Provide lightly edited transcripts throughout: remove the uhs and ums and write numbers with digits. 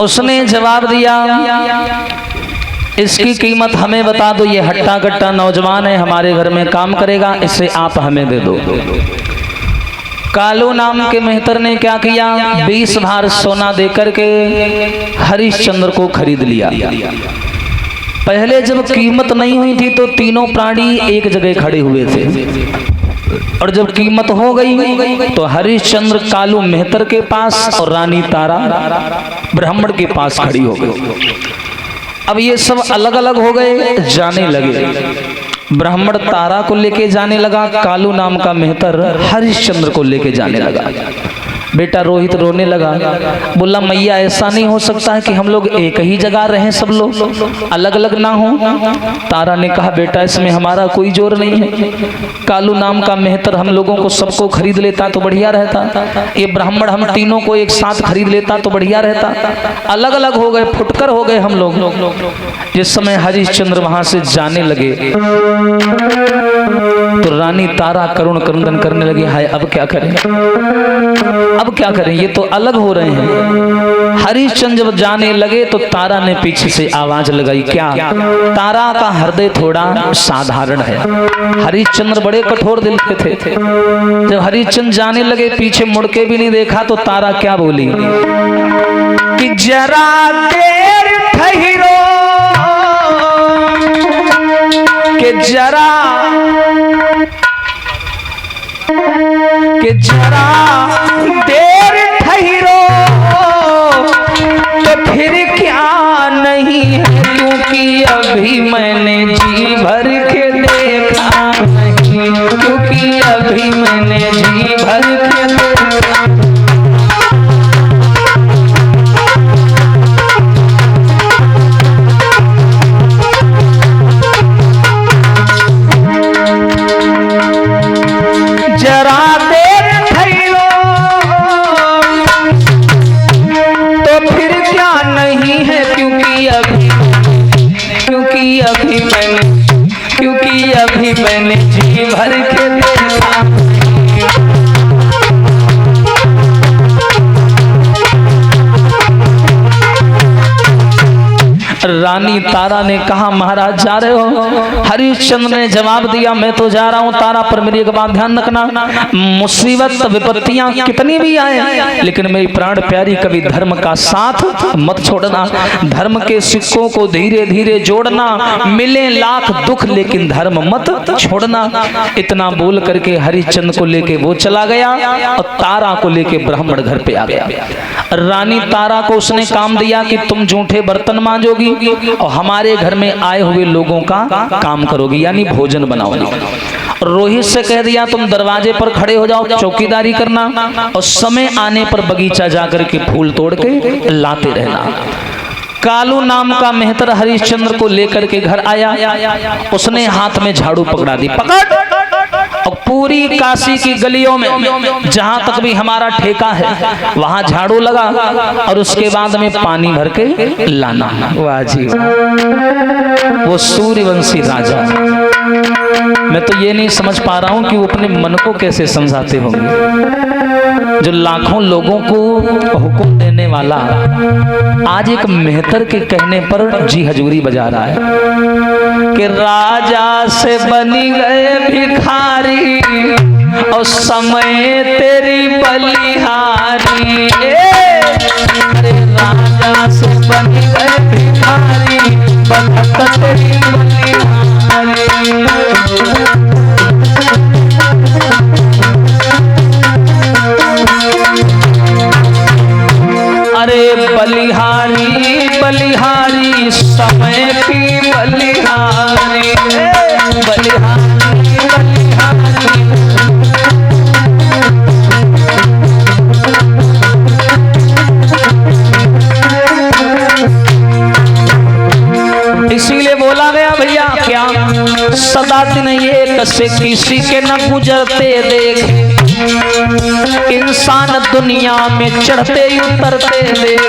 उसने जवाब दिया, इसकी कीमत हमें बता दो, ये हट्टा कट्टा नौजवान है, हमारे घर में काम करेगा, इसे आप हमें दे दो। कालू नाम के मेहतर ने क्या किया, 20 भार सोना देकर के हरिश्चंद्र को खरीद लिया। पहले जब कीमत नहीं हुई थी तो तीनों प्राणी एक जगह खड़े हुए थे, और जब कीमत हो गई तो हरिश्चंद्र कालू मेहतर के पास और रानी तारा ब्राह्मण के पास खड़ी हो गई। अब ये सब अलग अलग हो गए, जाने लगे। ब्राह्मण तारा को लेके जाने लगा, कालू नाम का मेहतर हरिश्चंद्र को लेके जाने लगा। बेटा रोहित रोने लगा, बोला मैया ऐसा नहीं हो सकता है कि हम लोग एक ही जगह रहें, सब लोग अलग अलग ना हो। तारा ने कहा बेटा इसमें हमारा कोई जोर नहीं है, कालू नाम का मेहतर हम लोगों को सबको खरीद लेता तो बढ़िया रहता, ये ब्राह्मण हम तीनों को एक साथ खरीद लेता तो बढ़िया रहता। अलग अलग हो गए, फुटकर हो गए हम लोग। जिस समय हरिश्चंद्र वहां से जाने लगे तो रानी तारा करुण क्रंदन करने लगी, हाय अब क्या करें, अब क्या करें, ये तो अलग हो रहे हैं। हरिश्चंद्र जब जाने लगे तो तारा ने पीछे से आवाज लगाई, क्या? तारा का हृदय थोड़ा साधारण है, हरिश्चंद्र बड़े कठोर दिल के थे। जब हरिश्चंद्र जाने लगे पीछे मुड़ के भी नहीं देखा तो तारा क्या बोली कि जरा देर ठहरो, कि जरा देर ठहरो, तो फिर क्या नहीं है, क्योंकि अभी मैंने जी भर के देखा नहीं, क्योंकि अभी मैंने जी भर के देखा। जरा अभी मैंने जी भर के देखा। रानी तारा ने कहा महाराज जा रहे हो? हरिश्चंद्र ने जवाब दिया मैं तो जा रहा हूँ तारा, पर मेरी एक बात ध्यान रखना, मुसीबत विपत्तियां कितनी भी आए लेकिन मेरी प्राण प्यारी कभी धर्म का साथ मत छोड़ना, धर्म के सिक्कों को धीरे धीरे जोड़ना, मिले लाख दुख लेकिन धर्म मत छोड़ना। इतना बोल करके हरिश्चंद्र को लेके वो चला गया और तारा को लेके ब्राह्मण घर पे आ गया। रानी तारा को उसने काम दिया कि तुम जूठे बर्तन मांजोगी और हमारे घर में आए हुए लोगों का काम करोगी, यानी भोजन बनाओगी। रोहित से कह दिया तुम दरवाजे पर खड़े हो जाओ, चौकीदारी करना और समय आने पर बगीचा जाकर के फूल तोड़ के लाते रहना। कालू नाम का मेहतर हरिश्चंद्र को लेकर के घर आया, उसने हाथ में झाड़ू पकड़ा दी, पकड़, और पूरी काशी की गलियों में जहां तक भी हमारा ठेका है वहां झाड़ू लगा और उसके बाद में पानी भर के लाना। वाह जी, वो सूर्यवंशी राजा, मैं तो ये नहीं समझ पा रहा हूं कि वो अपने मन को कैसे समझाते होंगे। जो लाखों लोगों को हुक्म देने वाला आज एक मेहतर के कहने पर जी हजूरी बजा रहा है कि राजा से बनी गए भिखारी और समय तेरी बलिहारी। अरे राजा से बनी गए भिखारी बखत तेरी बलिहारी। अरे बलिहारी बलिहारी समय की बलिहारी, बलिहारी बलिहारी। इसीलिए बोला गया भैया क्या, सदा दिन ये कसे किसी के न गुजरते देख, इंसान दुनिया में चढ़ते उतरते देख।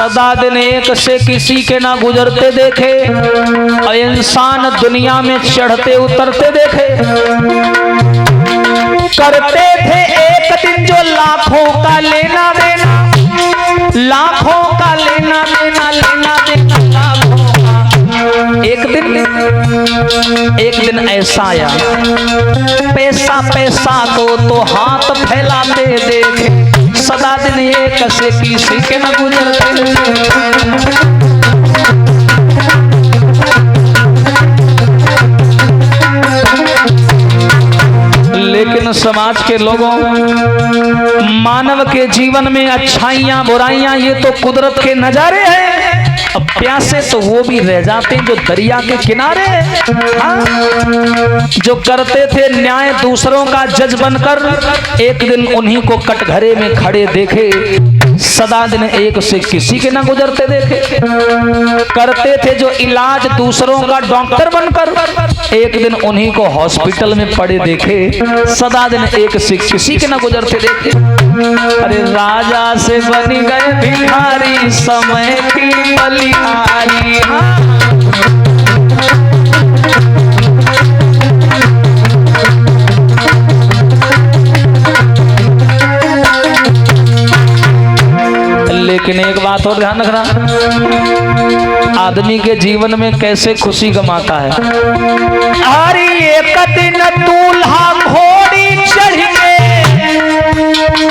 सदा दिन एक से किसी के ना गुजरते देखे, और इंसान दुनिया में चढ़ते उतरते देखे। करते थे एक दिन जो लाखों का लेना देना, लाखों का लेना देना, लेना देना लाखों का। एक दिन ऐसा आया, पैसा पैसा तो हाथ फैलाते देखे, सदा दिन एक से किसी के न गुजरते। लेकिन समाज के लोगों, मानव के जीवन में अच्छाइयां बुराइयां ये तो कुदरत के नजारे हैं। अब प्यासे तो वो भी रह जाते हैं जो दरिया के किनारे। जो करते थे न्याय दूसरों का जज बनकर, एक दिन उन्हीं को कटघरे में खड़े देखे, सदा दिन एक से किसी के ना गुजरते देखे। करते थे जो इलाज दूसरों का डॉक्टर बनकर, एक दिन उन्हीं को हॉस्पिटल में पड़े देखे, सदा दिन एक से किसी के ना गुजरते देखे। अरे राजा से बन गए भिखारी, समय की बलिहारी। लेकिन एक बात और ध्यान रखना, आदमी के जीवन में कैसे खुशी कमाता है। अरे एक दिन दूल्हा घोड़ी चढ़ के,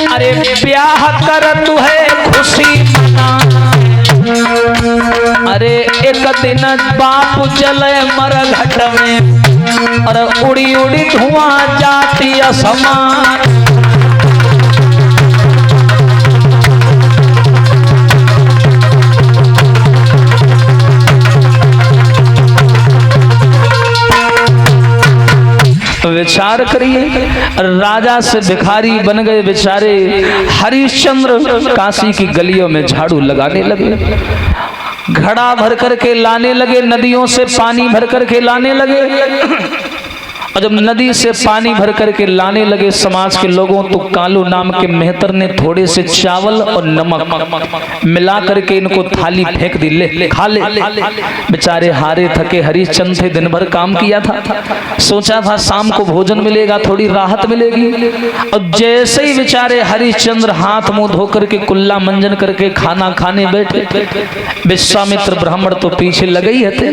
अरे ब्याह कर तू है खुशी मना। अरे एक दिन बाप जले मरघट में, और उड़ी उड़ी धुआं जाती आसमान। विचार करिए, राजा से भिखारी बन गए बेचारे हरिश्चंद्र, काशी की गलियों में झाड़ू लगाने लगे, घड़ा भर करके लाने लगे, नदियों से पानी भर करके लाने लगे। और जब नदी से पानी भर करके लाने लगे समाज के लोगों, तो कालू नाम के मेहतर ने थोड़े से चावल और नमक मिला करके इनको थाली फेंक दी, ले खा ले। बेचारे हारे थके हरिश्चंद्र थे, दिन भर काम किया था, सोचा था शाम को भोजन मिलेगा, थोड़ी राहत मिलेगी। और जैसे ही बेचारे हरिश्चंद्र हाथ मुंह धो करके कुल्ला मंजन करके खाना खाने बैठे, विश्वामित्र ब्राह्मण तो पीछे लगे ही थे।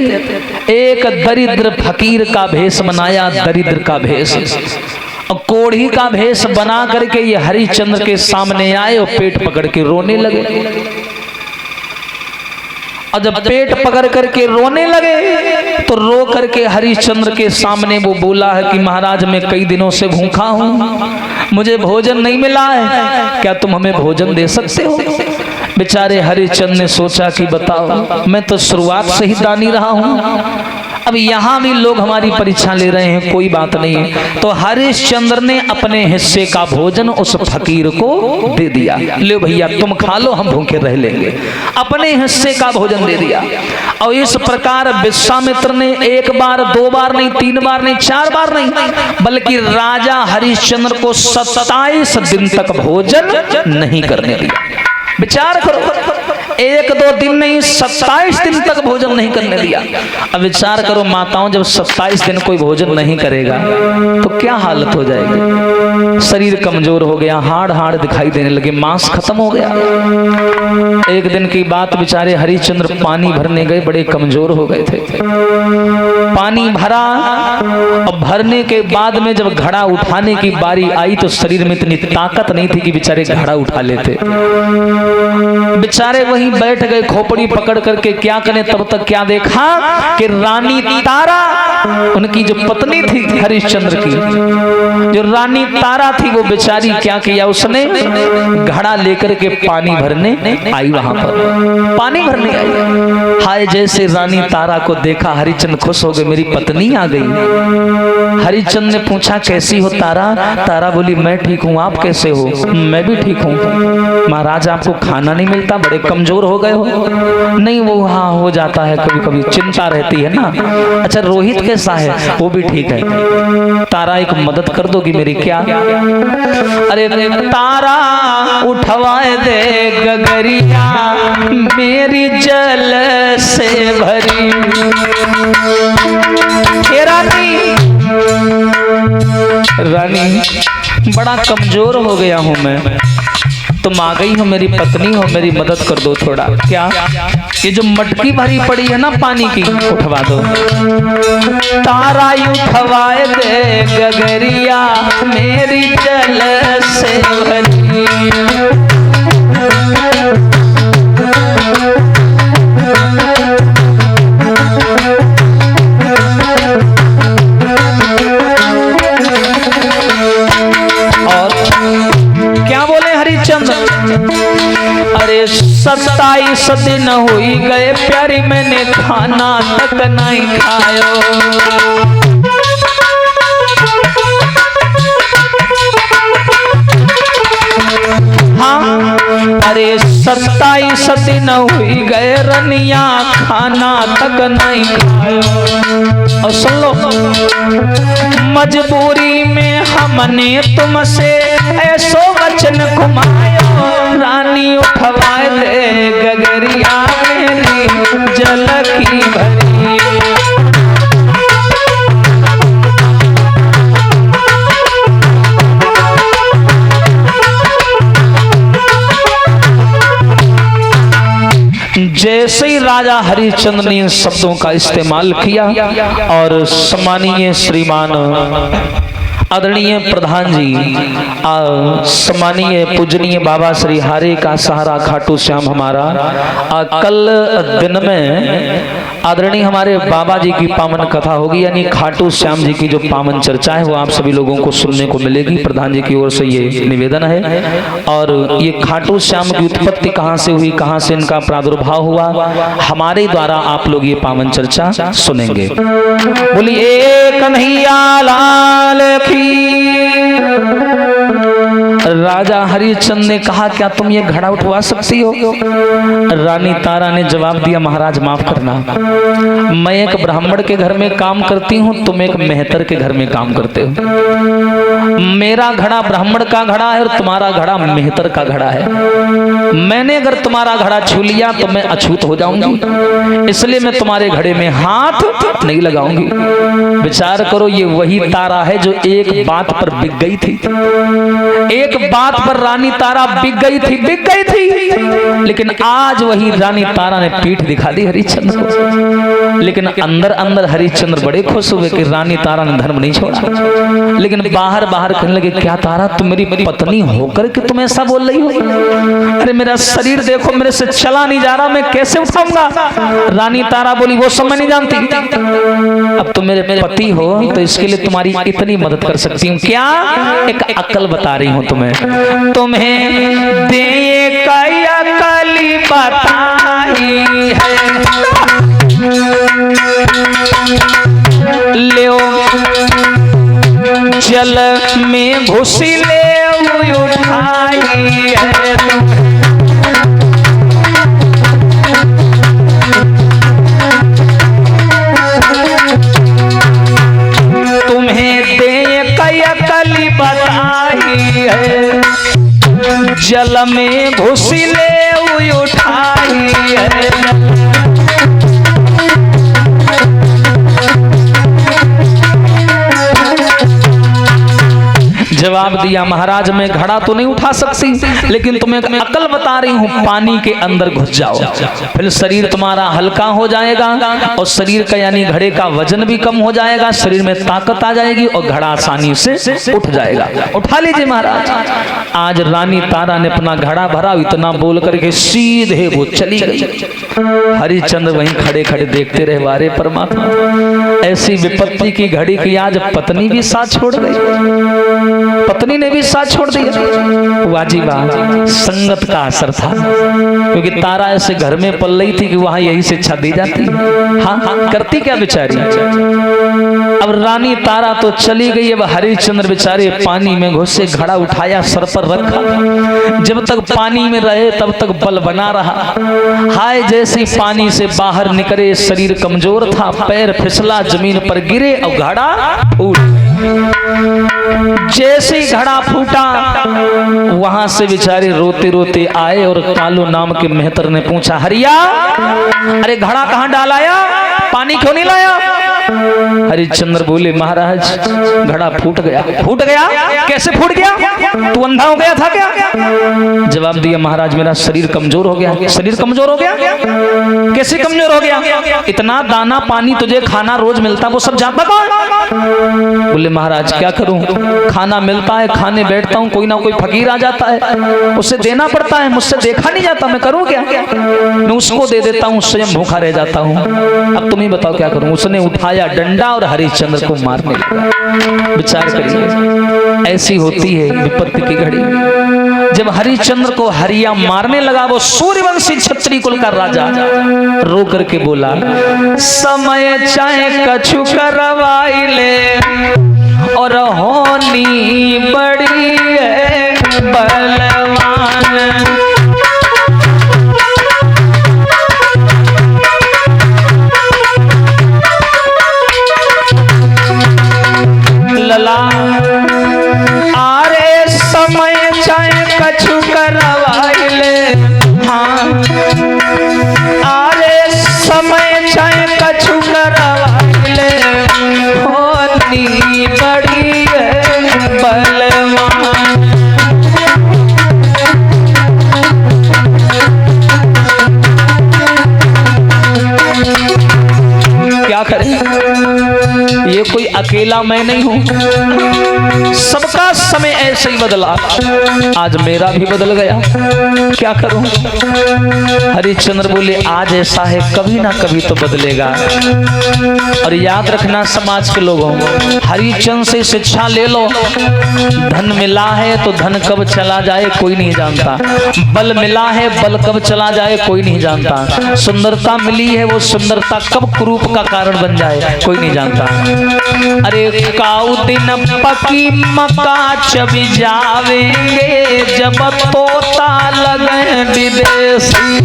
एक दरिद्र फकीर का भेष बनाया, दरिद्र का भेष, और कोढ़ी का भेष बना करके ये हरिश्चंद्र के सामने आए और पेट पकड़ के रोने लगे। और जब पेट पकड़ करके रोने लगे, तो रो करके हरिश्चंद्र के सामने वो बोला है कि महाराज मैं कई दिनों से भूखा हूँ, मुझे भोजन नहीं मिला है, क्या तुम हमें भोजन दे सकते हो। बेचारे हरिश्चंद्र ने सोचा कि बताओ, मैं तो शुरुआत से ही दानी रहा हूँ, अब यहाँ भी लोग हमारी परीक्षा ले रहे हैं, कोई बात नहीं। तो हरिश्चंद्र ने अपने हिस्से का भोजन उस फकीर को दे दिया, ले भैया तुम खा लो, हम भूखे रह लेंगे। अपने हिस्से का भोजन दे दिया। और इस प्रकार विश्वामित्र ने एक बार, दो बार नहीं, तीन बार नहीं, चार बार नहीं, बल्कि राजा हरिश्चंद्र को 27 दिन तक भोजन नहीं करने दिया। विचार करो, एक दो दिन नहीं 27 दिन तक भोजन नहीं करने दिया। अब विचार करो माताओं, जब 27 दिन कोई भोजन नहीं करेगा तो क्या हालत हो जाएगी। शरीर कमजोर हो गया, हाड़ हाड़ दिखाई देने लगे, मांस खत्म हो गया। एक दिन की बात, बेचारे हरिश्चंद्र पानी भरने गए, बड़े कमजोर हो गए थे। पानी भरा और भरने के बाद में जब घड़ा उठाने की बारी आई तो शरीर में इतनी ताकत नहीं थी कि बेचारे घड़ा उठा लेते। बेचारे वहीं बैठ गए खोपड़ी पकड़ करके, क्या करें। तब तक क्या देखा कि रानी तारा, उनकी जो पत्नी थी हरिश्चंद्र की, जो रानी तारा थी, वो बेचारी क्या किया, उसने घड़ा लेकर के पानी भरने आई, वहां पर पानी भरने आई। हाय, जैसे रानी तारा को देखा हरिश्चंद्र खुश हो गए, मेरी पत्नी आ गई। हरिश्चंद्र ने पूछा कैसी हो तारा। तारा बोली मैं ठीक हूँ, आप कैसे हो। मैं भी ठीक हूँ महाराज, आपको खाना नहीं मिलता, बड़े कमजोर कमजोर हो गए हो? नहीं वो हाँ हो जाता है कभी कभी, चिंता रहती है ना। अच्छा रोहित कैसा है? वो भी ठीक है। तारा एक मदद कर दोगी मेरी क्या? अरे तारा उठवाए दे गगरिया मेरी जल से भरी। रानी बड़ा कमजोर हो गया हूं मैं, तुम आ गई हो, मेरी पत्नी हो, मेरी मदद कर दो थोड़ा। क्या? ये जो मटकी भरी पड़ी है ना पानी की, उठवा दो। तारा उठवाए दे गगरिया मेरी जल से भरी। अरे 27 दिन हुई गए प्यारी मैंने खाना तक नहीं खायो। हाँ अरे 27 दिन हुई गए रनिया खाना तक नहीं खायो। और सुन लो मजबूरी में हमने तुमसे ऐसो वचन घुमायो। रानी उठवाए दे गगरिया मेरी जल की भरी। जैसे ही राजा हरिश्चंद्र ने इन शब्दों का इस्तेमाल किया और सम्मानीय श्रीमान आदरणीय प्रधान जी, सम्मानीय पूजनीय बाबा श्री हारे का सहारा खाटू श्याम हमारा, कल दिन में आदरणीय हमारे बाबा जी की पावन कथा होगी, यानी खाटू श्याम जी की जो पावन चर्चा है वो आप सभी लोगों को सुनने को मिलेगी। प्रधान जी की ओर से ये निवेदन है। और ये खाटू श्याम की उत्पत्ति कहाँ से हुई, कहाँ से इनका प्रादुर्भाव हुआ, हमारे द्वारा आप लोग ये पावन चर्चा सुनेंगे। बोलिए कन्हैया लाल की। राजा हरिश्चंद्र ने कहा क्या तुम ये घड़ा उठवा सकती हो? रानी तारा ने जवाब दिया महाराज माफ करना, मैं एक ब्राह्मण के घर में काम करती हूँ, तुम एक मेहतर के घर में काम करते हो। मेरा घड़ा ब्राह्मण का घड़ा है और तुम्हारा घड़ा मेहतर का घड़ा है। मैंने अगर तुम्हारा घड़ा छू लिया तो मैं अछूत हो जाऊंगी, इसलिए मैं तुम्हारे घड़े में हाथ नहीं लगाऊंगी। विचार करो ये वही तारा है जो एक बात पर बिक गई थी। एक बात पर रानी तारा बिक गई थी लेकिन आज वही रानी तारा ने पीठ दिखा दी हरिश्चंद्र को। लेकिन अंदर अंदर हरिश्चंद्र बड़े खुश हुए कि रानी तारा ने धर्म नहीं छोड़ा। लेकिन बाहर बाहर कहने लगे क्या तारा तुम मेरी पत्नी होकर के तुम ऐसा बोल रही हो? अरे मेरा शरीर देखो, मेरे से चला नहीं जा रहा, मैं कैसे उठाऊंगा? रानी तारा बोली वो सब मैं नहीं जानती, अब तुम मेरे पति हो तो इसके लिए तुम्हारी इतनी मदद कर सकती हूँ। क्या? एक अकल बता रही हूँ तुम्हें दे कई अकली बताई है। ले जल में घुसी ले उठाई है। तुम्हें दे कई अकली बताई है, जल में घुसी ले उठाई है। जवाब दिया महाराज मैं घड़ा तो नहीं उठा सकती, लेकिन तुम्हें अकल बता रही हूँ, पानी के अंदर घुस जाओ, फिर शरीर तुम्हारा हल्का हो जाएगा और शरीर का यानी घड़े का वजन भी कम हो जाएगा, शरीर में ताकत आ जाएगी और घड़ा आसानी से उठ जाएगा। उठा लीजिए महाराज। आज रानी तारा ने अपना घड़ा भरा, इतना बोल करके सीधे वो चली गई। हरिश्चंद्र वहीं खड़े खड़े देखते रहे, वारे परमात्मा ऐसी विपत्ति की घड़ी की आज पत्नी भी साथ छोड़ गई, पत्नी ने भी साथ छोड़ दिया। वाजिबा संगत का असर था, क्योंकि तारा ऐसे घर में पल रही थी कि वहां यही शिक्षा दी जाती। हाँ हाँ करती क्या बेचारी। अब रानी तारा तो चली गई। अब हरिश्चंद्र बेचारे पानी में घुसे, घड़ा उठाया, सर पर रखा। जब तक पानी में रहे तब तक बल बना रहा। हाय जैसे पानी से बाहर निकले, शरीर कमजोर था, पैर फिसला, जमीन पर गिरे और घड़ा फूट। जैसे घड़ा फूटा वहां से बेचारे रोते रोते आए और कालू नाम के मेहतर ने पूछा, हरिया अरे घड़ा कहां डालाया, पानी क्यों नहीं लाया? हरिश्चंद्र बोले, महाराज घड़ा फूट गया। फूट गया? कैसे फूट गया? तू अंधा हो गया था क्या? जवाब दिया, महाराज मेरा शरीर कमजोर हो गया। शरीर कमजोर हो गया? कैसे कमजोर हो गया? इतना दाना पानी तुझे खाना रोज मिलता, वो सब जाता कौन? बोले, महाराज क्या करूं, खाना मिलता है, खाने बैठता हूं, कोई ना कोई फकीर आ जाता है, उसे देना पड़ता है, मुझसे देखा नहीं जाता, मैं करूं क्या? मैं उसको दे देता हूं, स्वयं भूखा रह जाता हूं। अब तुम ही बताओ क्या करूं? उसने उठाया डंडा और हरिश्चंद्र को मारने लगा। विचार करिए, ऐसी होती है विपत्ति की घड़ी। जब हरिश्चंद्र को हरिया मारने लगा, वो सूर्यवंशी क्षत्रिय कुल का राजा रो करके बोला, समय चाहे कछु करवाई ले और होनी बड़ी है बलवान। लला आरे समय चाहे कछु करवाई ले, हाँ आरे समय चाहे कछु करवाई ले, होनी बड़ी है बलवान। क्या करें, ये कोई अकेला मैं नहीं हूं, सबका समय ऐसे ही बदला। आज मेरा भी बदल गया, क्या करूं? हरिश्चंद्र बोले, आज ऐसा है, कभी ना कभी तो बदलेगा। और याद रखना समाज के लोगों, हरिश्चंद्र से शिक्षा ले लो। धन मिला है तो धन कब चला जाए कोई नहीं जानता। बल मिला है, बल कब चला जाए कोई नहीं जानता। सुंदरता मिली है, वो सुंदरता कब कुरूप का कारण बन जाए कोई नहीं जानता। अरे काऊ दिन पकी मक्का चबी जावेंगे, जब तोता लगे विदेशी।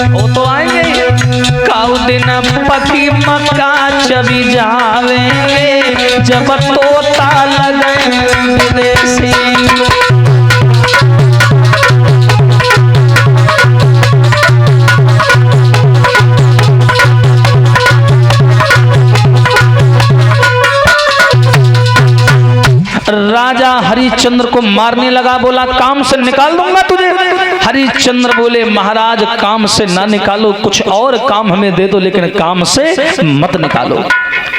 वो तो आएंगे, काऊ दिन पकी मक्का चबी जावेंगे, जब तोता लगे विदेशी। राजा हरिश्चंद्र को मारने लगा, बोला काम से निकाल दूंगा तुझे। हरिश्चंद्र बोले, महाराज काम से ना निकालो, कुछ और काम हमें दे दो, लेकिन काम से मत निकालो,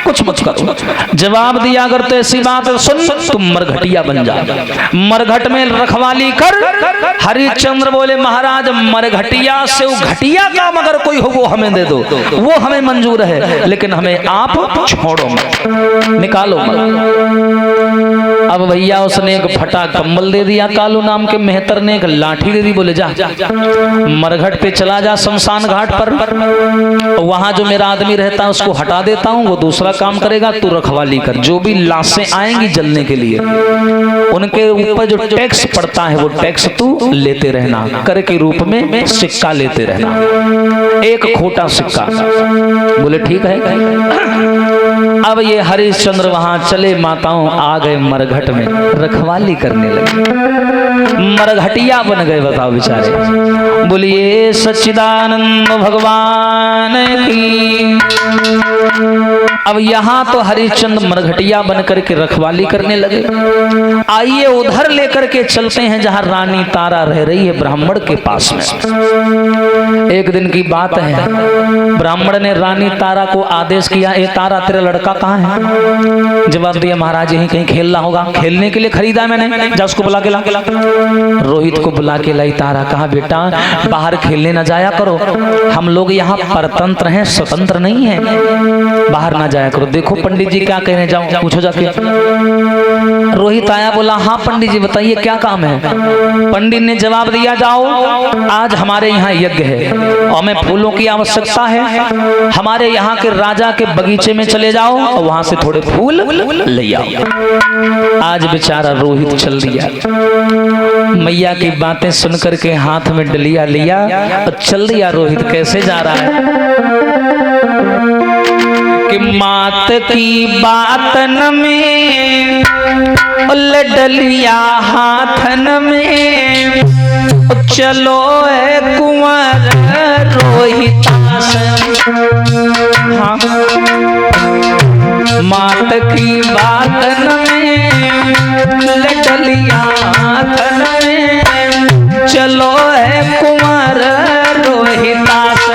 कुछ मत करो। जवाब दिया, अगर तो ऐसी बात है सुन, तुम मरघटिया बन जा, मरघट में रखवाली कर। हरिश्चंद्र बोले, महाराज मरघटिया से घटिया काम अगर कोई हो वो हमें दे दो, वो हमें मंजूर है, लेकिन हमें आप छोड़ो मत, निकालो मत। अब भैया उसने एक फटा कंबल दे दिया, कालू नाम के मेहतर ने एक लाठी दे दी, बोले जा मरघट पे चला जा, शमशान घाट पर, वहां जो मेरा आदमी रहता है उसको हटा देता हूँ, वो दूसरा काम करेगा, तू रखवाली कर। जो भी लाशें आएंगी जलने के लिए, उनके ऊपर जो टैक्स पड़ता है वो टैक्स तू लेते रहना, कर के रूप में सिक्का लेते रहना, एक खोटा सिक्का। बोले ठीक है। अब ये हरिश्चंद्र वहां चले, माताओं आ गए मरघट में, रखवाली करने लगे, मरघटिया बन गए। बताओ बेचारे। बोलिए सच्चिदानंद भगवान की। अब यहाँ तो हरिश्चंद्र मरघटिया बन करके रखवाली करने लगे। आइए उधर लेकर के चलते हैं जहाँ रानी तारा रह रही है, ब्राह्मण के पास में। एक दिन की बात है, ब्राह्मण ने रानी तारा को आदेश किया, ए तारा तेरा लड़का कहाँ है? जवाब दिया, महाराज यहीं कहीं खेल रहा होगा, खेलने के लिए खरीदा मैंने, जा उसको बुला के ला। रोहित को बुला के लाई तारा, कहा बेटा बाहर खेलने न जाया करो, हम लोग यहाँ परतंत्र हैं, स्वतंत्र नहीं है, बाहर बाहर ना जाया करो। देखो पंडित जी क्या कहने जाऊं, पूछो जाके। रोहित आया, बोला हाँ पंडित जी बताइए क्या काम है। पंडित ने जवाब दिया, जाओ आज हमारे यहाँ यज्ञ है और हमें फूलों की आवश्यकता है, हमारे यहाँ के राजा के बगीचे में चले जाओ और वहां से थोड़े फूल ले आओ। आज बेचारा रोहित चल दिया, मैया की बातें सुन करके हाथ में डलिया लिया और चल दिया। रोहित कैसे जा रहा है कि मात की बातन में डलिया हाथन में, चलो है कुंवर रोहित। हाँ, मात की बातन में डलिया हाथन में, चलो है कुंवर रोहितास।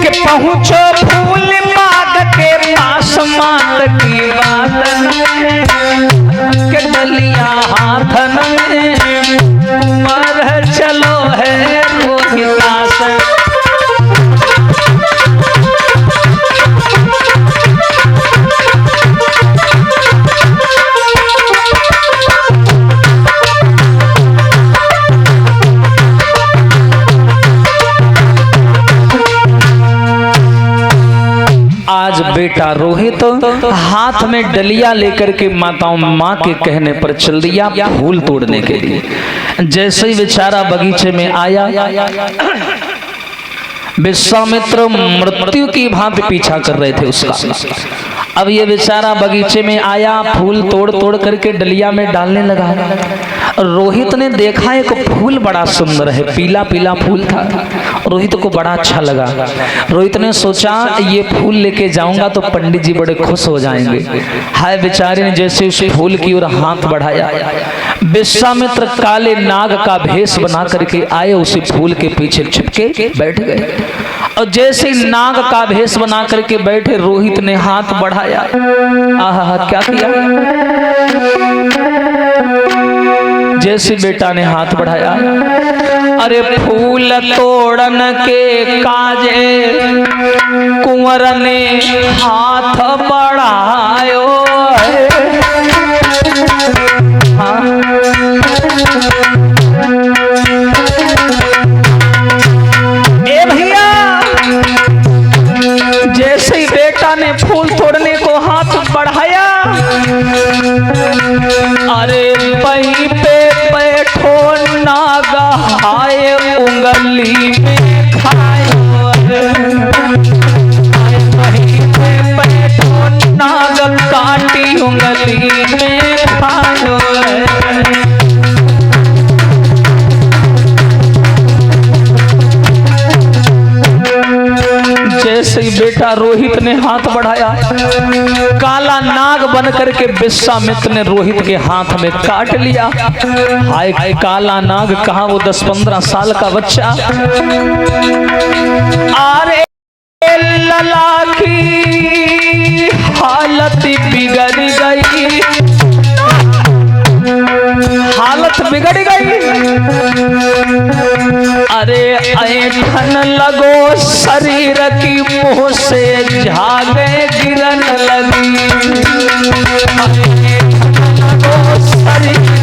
के पहुँचो फूल बाग के पास, मात की बातन में के डलिया हाथन में, कुंवर चलो है रोहितास। आज बेटा रोहित हाथ में डलिया लेकर के माताओं माँ के कहने पर चल दिया फूल तोड़ने के लिए। जैसे ही बेचारा बगीचे में आया, विश्वामित्र मृत्यु की भांति पीछा कर रहे थे उसका। अब ये बेचारा बगीचे में आया, फूल तोड़ तोड़ करके डलिया में डालने लगा। रोहित ने देखा एक फूल बड़ा सुंदर है, पीला पीला फूल था। रोहित को बड़ा अच्छा लगा। रोहित ने सोचा ये फूल लेके जाऊंगा तो पंडित जी बड़े खुश हो जाएंगे। हाय बेचारे ने जैसे उस फूल की ओर हाथ बढ़ाया, विश्वामित्र काले नाग का भेष बना करके आए, उसी फूल के पीछे छिपके बैठ गए। और जैसे नाग का भेष बना करके बैठे, रोहित ने हाथ बढ़ाया। आहा, क्या किया? जैसे बेटा ने हाथ बढ़ाया, अरे फूल तोड़न के काजे कुंवर ने हाथ बढ़ायो। हाँ। ए भैया, जैसे ही बेटा ने फूल तोड़ने को हाथ बढ़ाया, अरे वहीं पे बैठो नागा आए उंगली में खायो। वहीं पे बैठो नाग काटी उंगली में खायो। जैसे ही बेटा रोहित ने हाथ बढ़ाया, काला नाग बन करके विश्वामित्र ने रोहित के हाथ में काट लिया। हाय काला नाग कहा, वो 10-15 साल का बच्चा। अरे लला की हालत बिगड़ गई, हालत बिगड़ गई। अरे ऐठन लगो शरीर की, मुंह से झागे गिरन लगी। लगो शरीर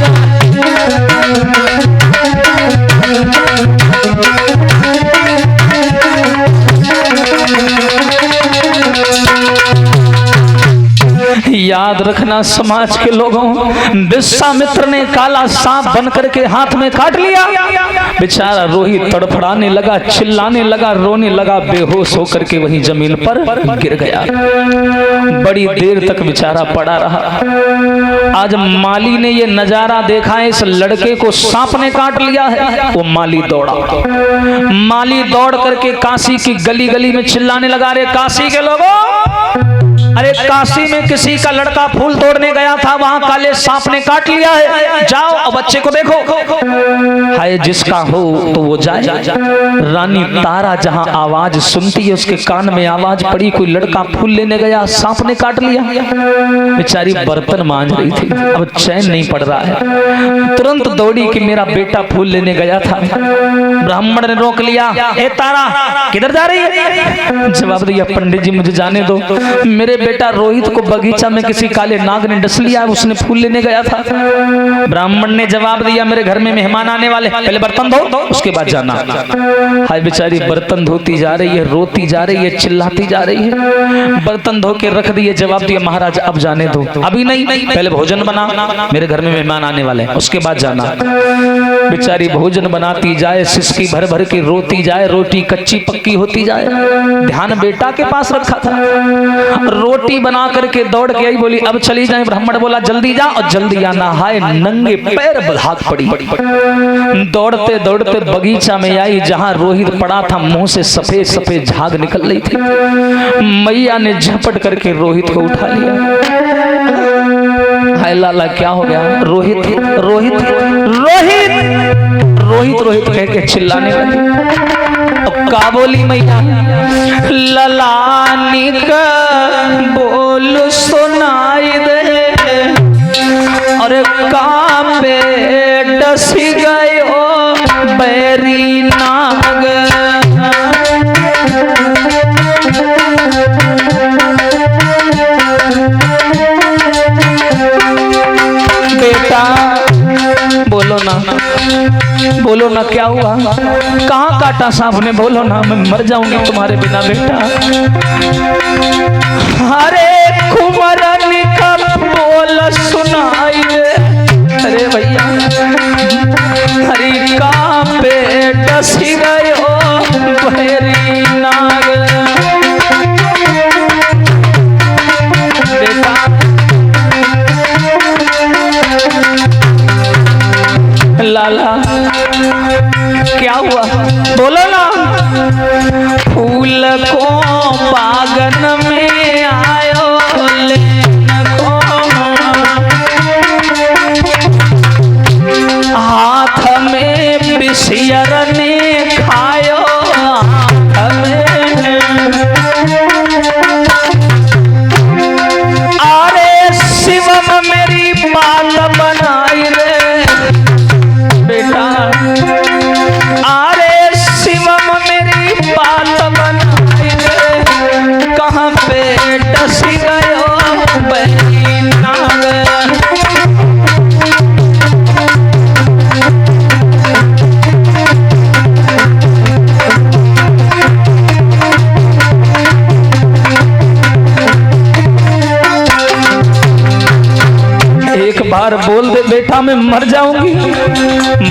याद रखना समाज के लोगों, विश्वामित्र ने काला सांप बन करके हाथ में काट लिया। बेचारा रोहित तड़फड़ाने लगा, चिल्लाने लगा, रोने लगा, बेहोश होकर के वहीं जमीन पर गिर गया। बड़ी देर तक बेचारा पड़ा रहा। आज माली ने ये नजारा देखा, इस लड़के को सांप ने काट लिया है। वो माली दौड़ा, माली दौड़ करके काशी की गली गली में चिल्लाने लगा, रे काशी के लोगों, अरे काशी में किसी का लड़का फूल तोड़ने गया था, वहां काले सांप ने काट लिया है, जाओ और बच्चे को देखो। हाय जिसका हो तो वो जाए। रानी तारा जहां आवाज सुनती है, उसके कान में आवाज पड़ी, कोई लड़का फूल लेने गया, सांप ने काट लिया। बेचारी बर्तन मांज रही थी, अब चैन नहीं पड़ रहा है। तुरंत दौड़ी कि मेरा बेटा फूल लेने गया था। ब्राह्मण ने रोक लिया, ए तारा किधर जा रही है? जवाब दिया, पंडित जी मुझे जाने दो, मेरे बेटा रोहित को बगीचा में किसी काले नाग ने डस लिया, उसने फूल लेने गया था। ब्राह्मण ने जवाब दिया, मेरे घर में मेहमान आने वाले, पहले बर्तन धो उसके बाद जाना। हाय बेचारी बर्तन धोती जा रही है, रोती जा रही है, चिल्लाती जा रही है। बर्तन धो के रख दिए, जवाब दिया महाराज अब जाने दो, अभी नहीं, पहले भोजन बना, मेरे घर में मेहमान आने वाले, उसके बाद जाना। बेचारी भोजन बनाती जाए, सिसकी भर भर के रोती जाए, रोटी कच्ची पक्की होती जाए। ध्यान बेटा के पास रखा था। रोटी बना करके दौड़ के आई, बोली अब चली जाए। ब्राह्मण बोला जल्दी जा और जल्दी आना। हाय नंगे पैर भाग पड़ी, दौड़ते दौड़ते बगीचा में आई, जहां रोहित पड़ा था, मुंह से सफेद सफेद झाग निकल रही थी। मैया ने झपट करके रोहित को उठा लिया। हाय लाला क्या हो गया? रोहित रोहित रोहित रोहित रोहित कह के चिल्लाने लगी। का बोली मैया? ललानी का बोल सुनाई दे, अरे कांपे डस गयो बैरी नाग। बेटा बोलो ना, बोलो ना क्या हुआ? कहाँ काटा सांप ने? बोलो ना, मैं मर जाऊंगी तुम्हारे बिना बेटा। अरे कुंवरन का बोल सुनाई दे, अरे भैया हरी कांपे डस गयो बहरी नाग। बेटा लाला क्या हुआ? बोलो ना। फूल को बागन में आयो लेन को, हाथ में बिसियर ने खायो, हाथ में अरे शिवम मेरी बात बनाई रे बेटा। अरे शिवम मेरी बात बनाई रे, कहाँ पे डस गयो बैरी नाग। एक बार बोल दे बेटा मैं मर जाऊंगी।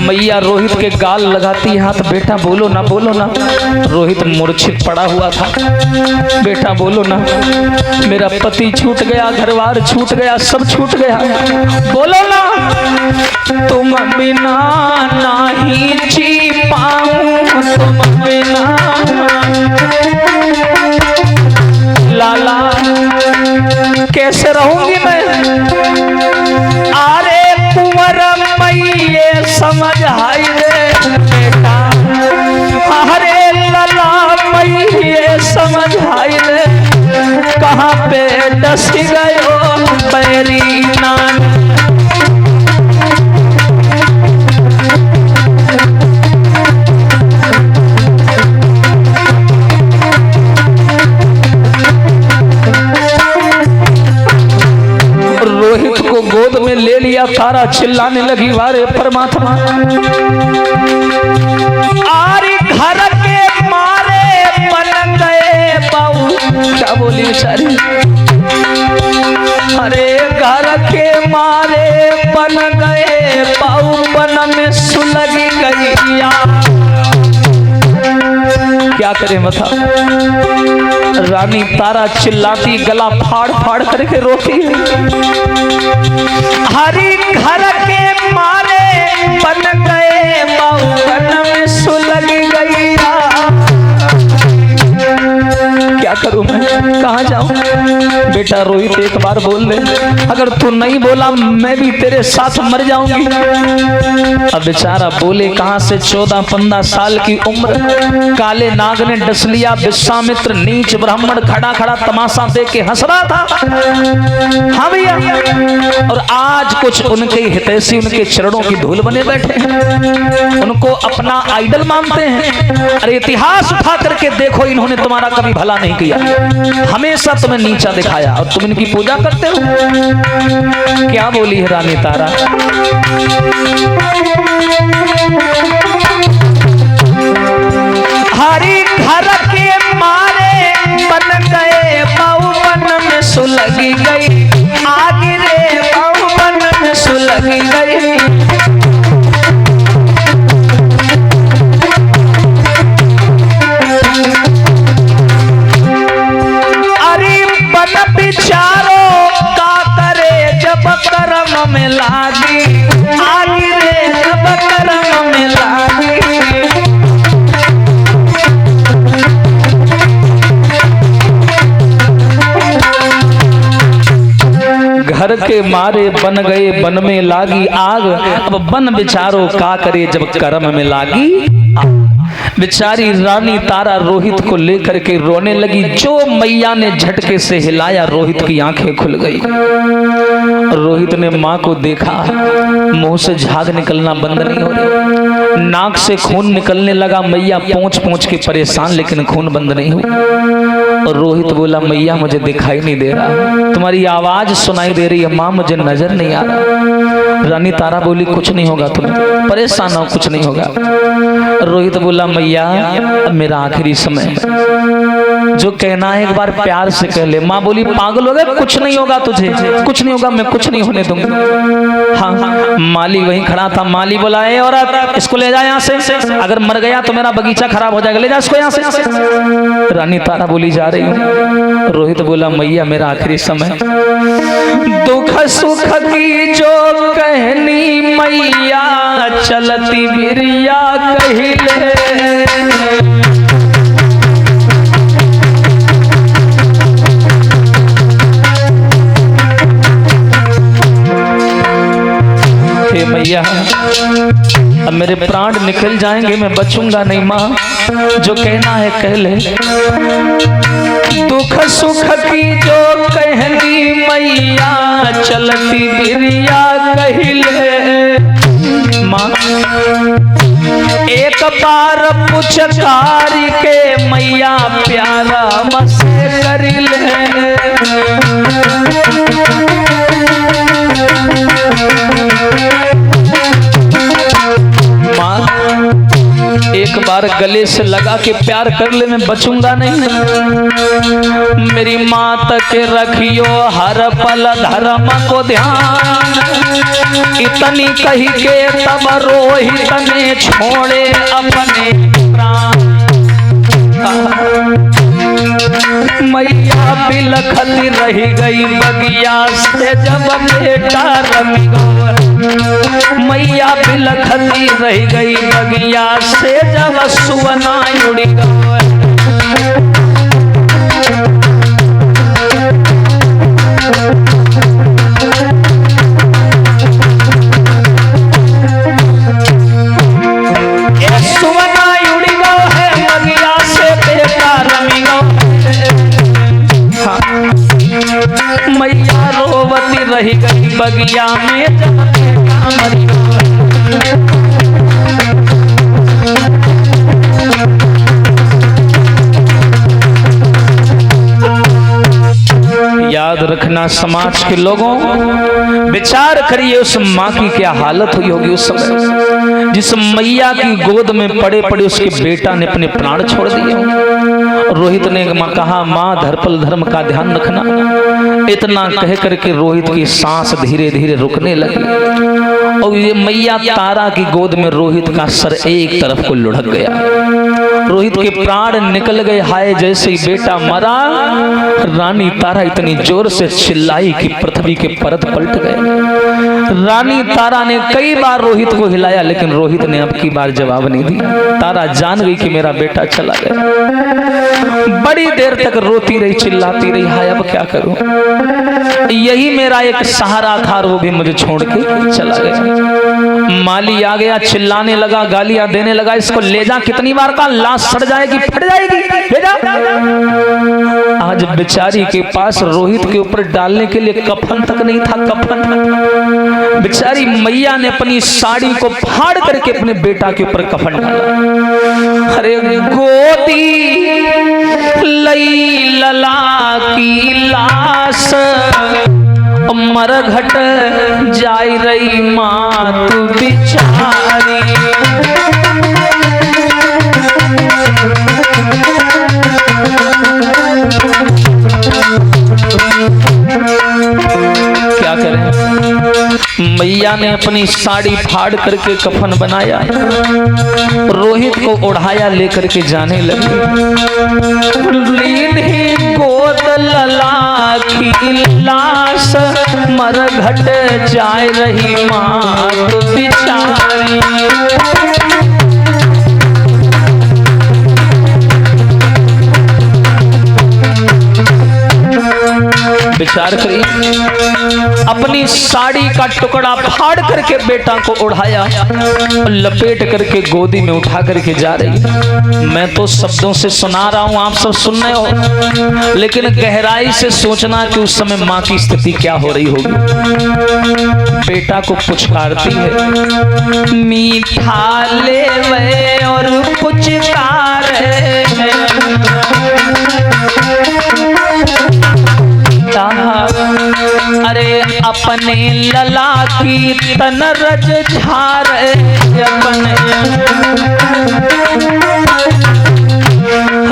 मैया रोहित के गाल लगाती हाथ, बेटा बोलो ना, बोलो ना। रोहित मूर्छित पड़ा हुआ था। बेटा बोलो ना, मेरा पति छूट गया, घरवार छूट गया, सब छूट गया, बोलो ना। तुम बिना नहीं जी पाऊं, तुम बिना लाला कैसे रहूंगी मैं? अरे कुंवर मैये समझ आई रे बेटा, अरे लला मैये समझ आई रे, कहाँ पे डस गयो बैरी नाग। रोहित को गोद में ले लिया, तारा चिल्लाने लगी, वारे परमात्मा आरी घर के मारे बन गए बाऊ। क्या बोली बेचारी? अरे घर के मारे बन गए बाऊ, बन में सुलगी गई। क्या करे मथा? रानी तारा चिल्लाती, गला फाड़ फाड़ करके रोती है। हरी घर के मारे बन गए बाऊ, बन में सुलग गई। क्या करूं मैं, कहाँ जाऊं? बेटा रोहित एक बार बोल ले, अगर तू नहीं बोला मैं भी तेरे साथ मर जाऊंगी। अब बेचारा बोले कहां से, 14-15 साल की उम्र, काले नाग ने डस लिया। विश्वामित्र नीच ब्राह्मण खड़ा खड़ा तमाशा देख के हंस रहा था। हाँ भैया, और आज कुछ उनके हितैषी उनके चरणों की धूल बने बैठे हैं, उनको अपना आइडल मानते हैं। अरे इतिहास उठा करके देखो, इन्होंने तुम्हारा कभी भला नहीं किया, हमेशा तुम्हें नीचा दिखाया और तुम इनकी पूजा करते हो। क्या बोली है रानी तारा? हरी घर के मारे बन गए बहुवन में सुलगी गई आग रे, बहुवन में सुलगी गई। अरे बन बिचारो का करे जब कर्म में लागी आग रे, जब कर्म में लागी। घर के मारे बन गए बन में लागी आग, अब बन बिचारो का करे जब कर्म में लागी। बेचारी रानी तारा रोहित को लेकर के रोने लगी। जो मैया ने झटके से हिलाया, रोहित की आंखें खुल गई। रोहित ने माँ को देखा, मुंह से झाग निकलना बंद नहीं हो रही, नाक से खून निकलने लगा। मैया पोंछ पोंछ के परेशान, लेकिन खून बंद नहीं हुआ। और रोहित बोला, मैया मुझे दिखाई नहीं दे रहा, तुम्हारी आवाज सुनाई दे रही है, माँ मुझे नजर नहीं आ रहा। रानी तारा बोली, कुछ नहीं होगा, तुम परेशान हो, कुछ नहीं होगा। रोहित बोला, मैया अब मेरा आखिरी समय, जो कहना है एक बार प्यार से कह ले। माँ बोली, पागल हो गए, कुछ नहीं होगा तुझे, कुछ नहीं होगा, मैं कुछ नहीं होने दूंगा। हाँ, माली वहीं खड़ा था। माली बोला, ए औरत, इसको ले जा यहाँ से, अगर मर गया तो मेरा बगीचा खराब हो जाएगा, ले जा इसको यहाँ से। रानी तारा बोली, जा रही हूँ। रोहित बोला, मैया मेरा आखिरी समय, दुख सुख की जो कहनी मैया चलती बिरिया कहिले। हे मैया, अब मेरे प्राण निकल जाएंगे, मैं बचूंगा नहीं माँ, जो कहना है कह ले। दुख सुख की जो कहनी मैया चलती बिरिया कहिले। माँ एक बार पुचकारी के मैया प्यारा मसे करिले। एक बार गले से लगा के प्यार कर ले, मैं बचूंगा नहीं। मेरी माँ तक रखियो हर पल धर्म को ध्यान, इतनी कही के तब रोहित ने छोड़े अपने प्राण। मैया बिलखती रह गई बगिया से जब बेटा रमी गो। मैया बिलखती रह गई बगिया से जब सुवना उड़ी गो। मैया रोवती रही गई बगिया में जब बेटा मरी। याद रखना समाज के लोगों, विचार करिए उस माँ की क्या हालत हुई होगी उस समय, जिस मैया की गोद में पड़े पड़े उसके बेटा ने अपने प्राण छोड़ दिए। रोहित ने कहा, माँ धर्पल धर्म का ध्यान रखना। इतना कह करके रोहित की सांस धीरे धीरे रुकने लगी और ये मैया तारा की गोद में रोहित का सर एक तरफ को लुढ़क गया रोहित के प्राण निकल गए। हाय जैसे ही बेटा मरा, रानी तारा इतनी जोर से चिल्लाई कि पृथ्वी के परत पलट गए। रानी तारा ने कई बार रोहित को हिलाया, लेकिन रोहित ने अब की बार जवाब नहीं दिया। तारा जान गई कि मेरा बेटा चला गया। बड़ी देर तक रोती रही, चिल्लाती रही, हाय अब क्या करूं, यही मेरा एक सहारा था, वो भी मुझे छोड़ के चला गया। माली आ गया, चिल्लाने लगा, गालियां देने लगा, इसको ले जा। कितनी बार का, लाश सड़ जाएगी, फट जाएगी, ले जा। आज बेचारी के पास रोहित के ऊपर डालने के लिए कफन तक नहीं था। कफन, बेचारी मैया ने अपनी साड़ी को फाड़ करके अपने बेटा के ऊपर कफन डाला। अरे गोदी लई लला की लाश, मरघट जाई रही माँ तू बिचारी। क्या करें, मैया ने अपनी साड़ी फाड़ करके कफन बनाया, रोहित को उड़ाया, लेकर के जाने लगी। गोद लला की लाश, मरघट जाए रही माँ बिचारी। विचार करिए, अपनी साड़ी का टुकड़ा फाड़ करके बेटा को उठाया, लपेट करके गोदी में उठा करके जा रही। मैं तो शब्दों से सुना रहा हूं, आप सब सुन रहे हो, लेकिन गहराई से सोचना कि उस समय माँ की स्थिति क्या हो रही होगी। बेटा को पुचकारती है, मीठा लेवे और पुचकार अरे अपने लला की तन रज झार, अपने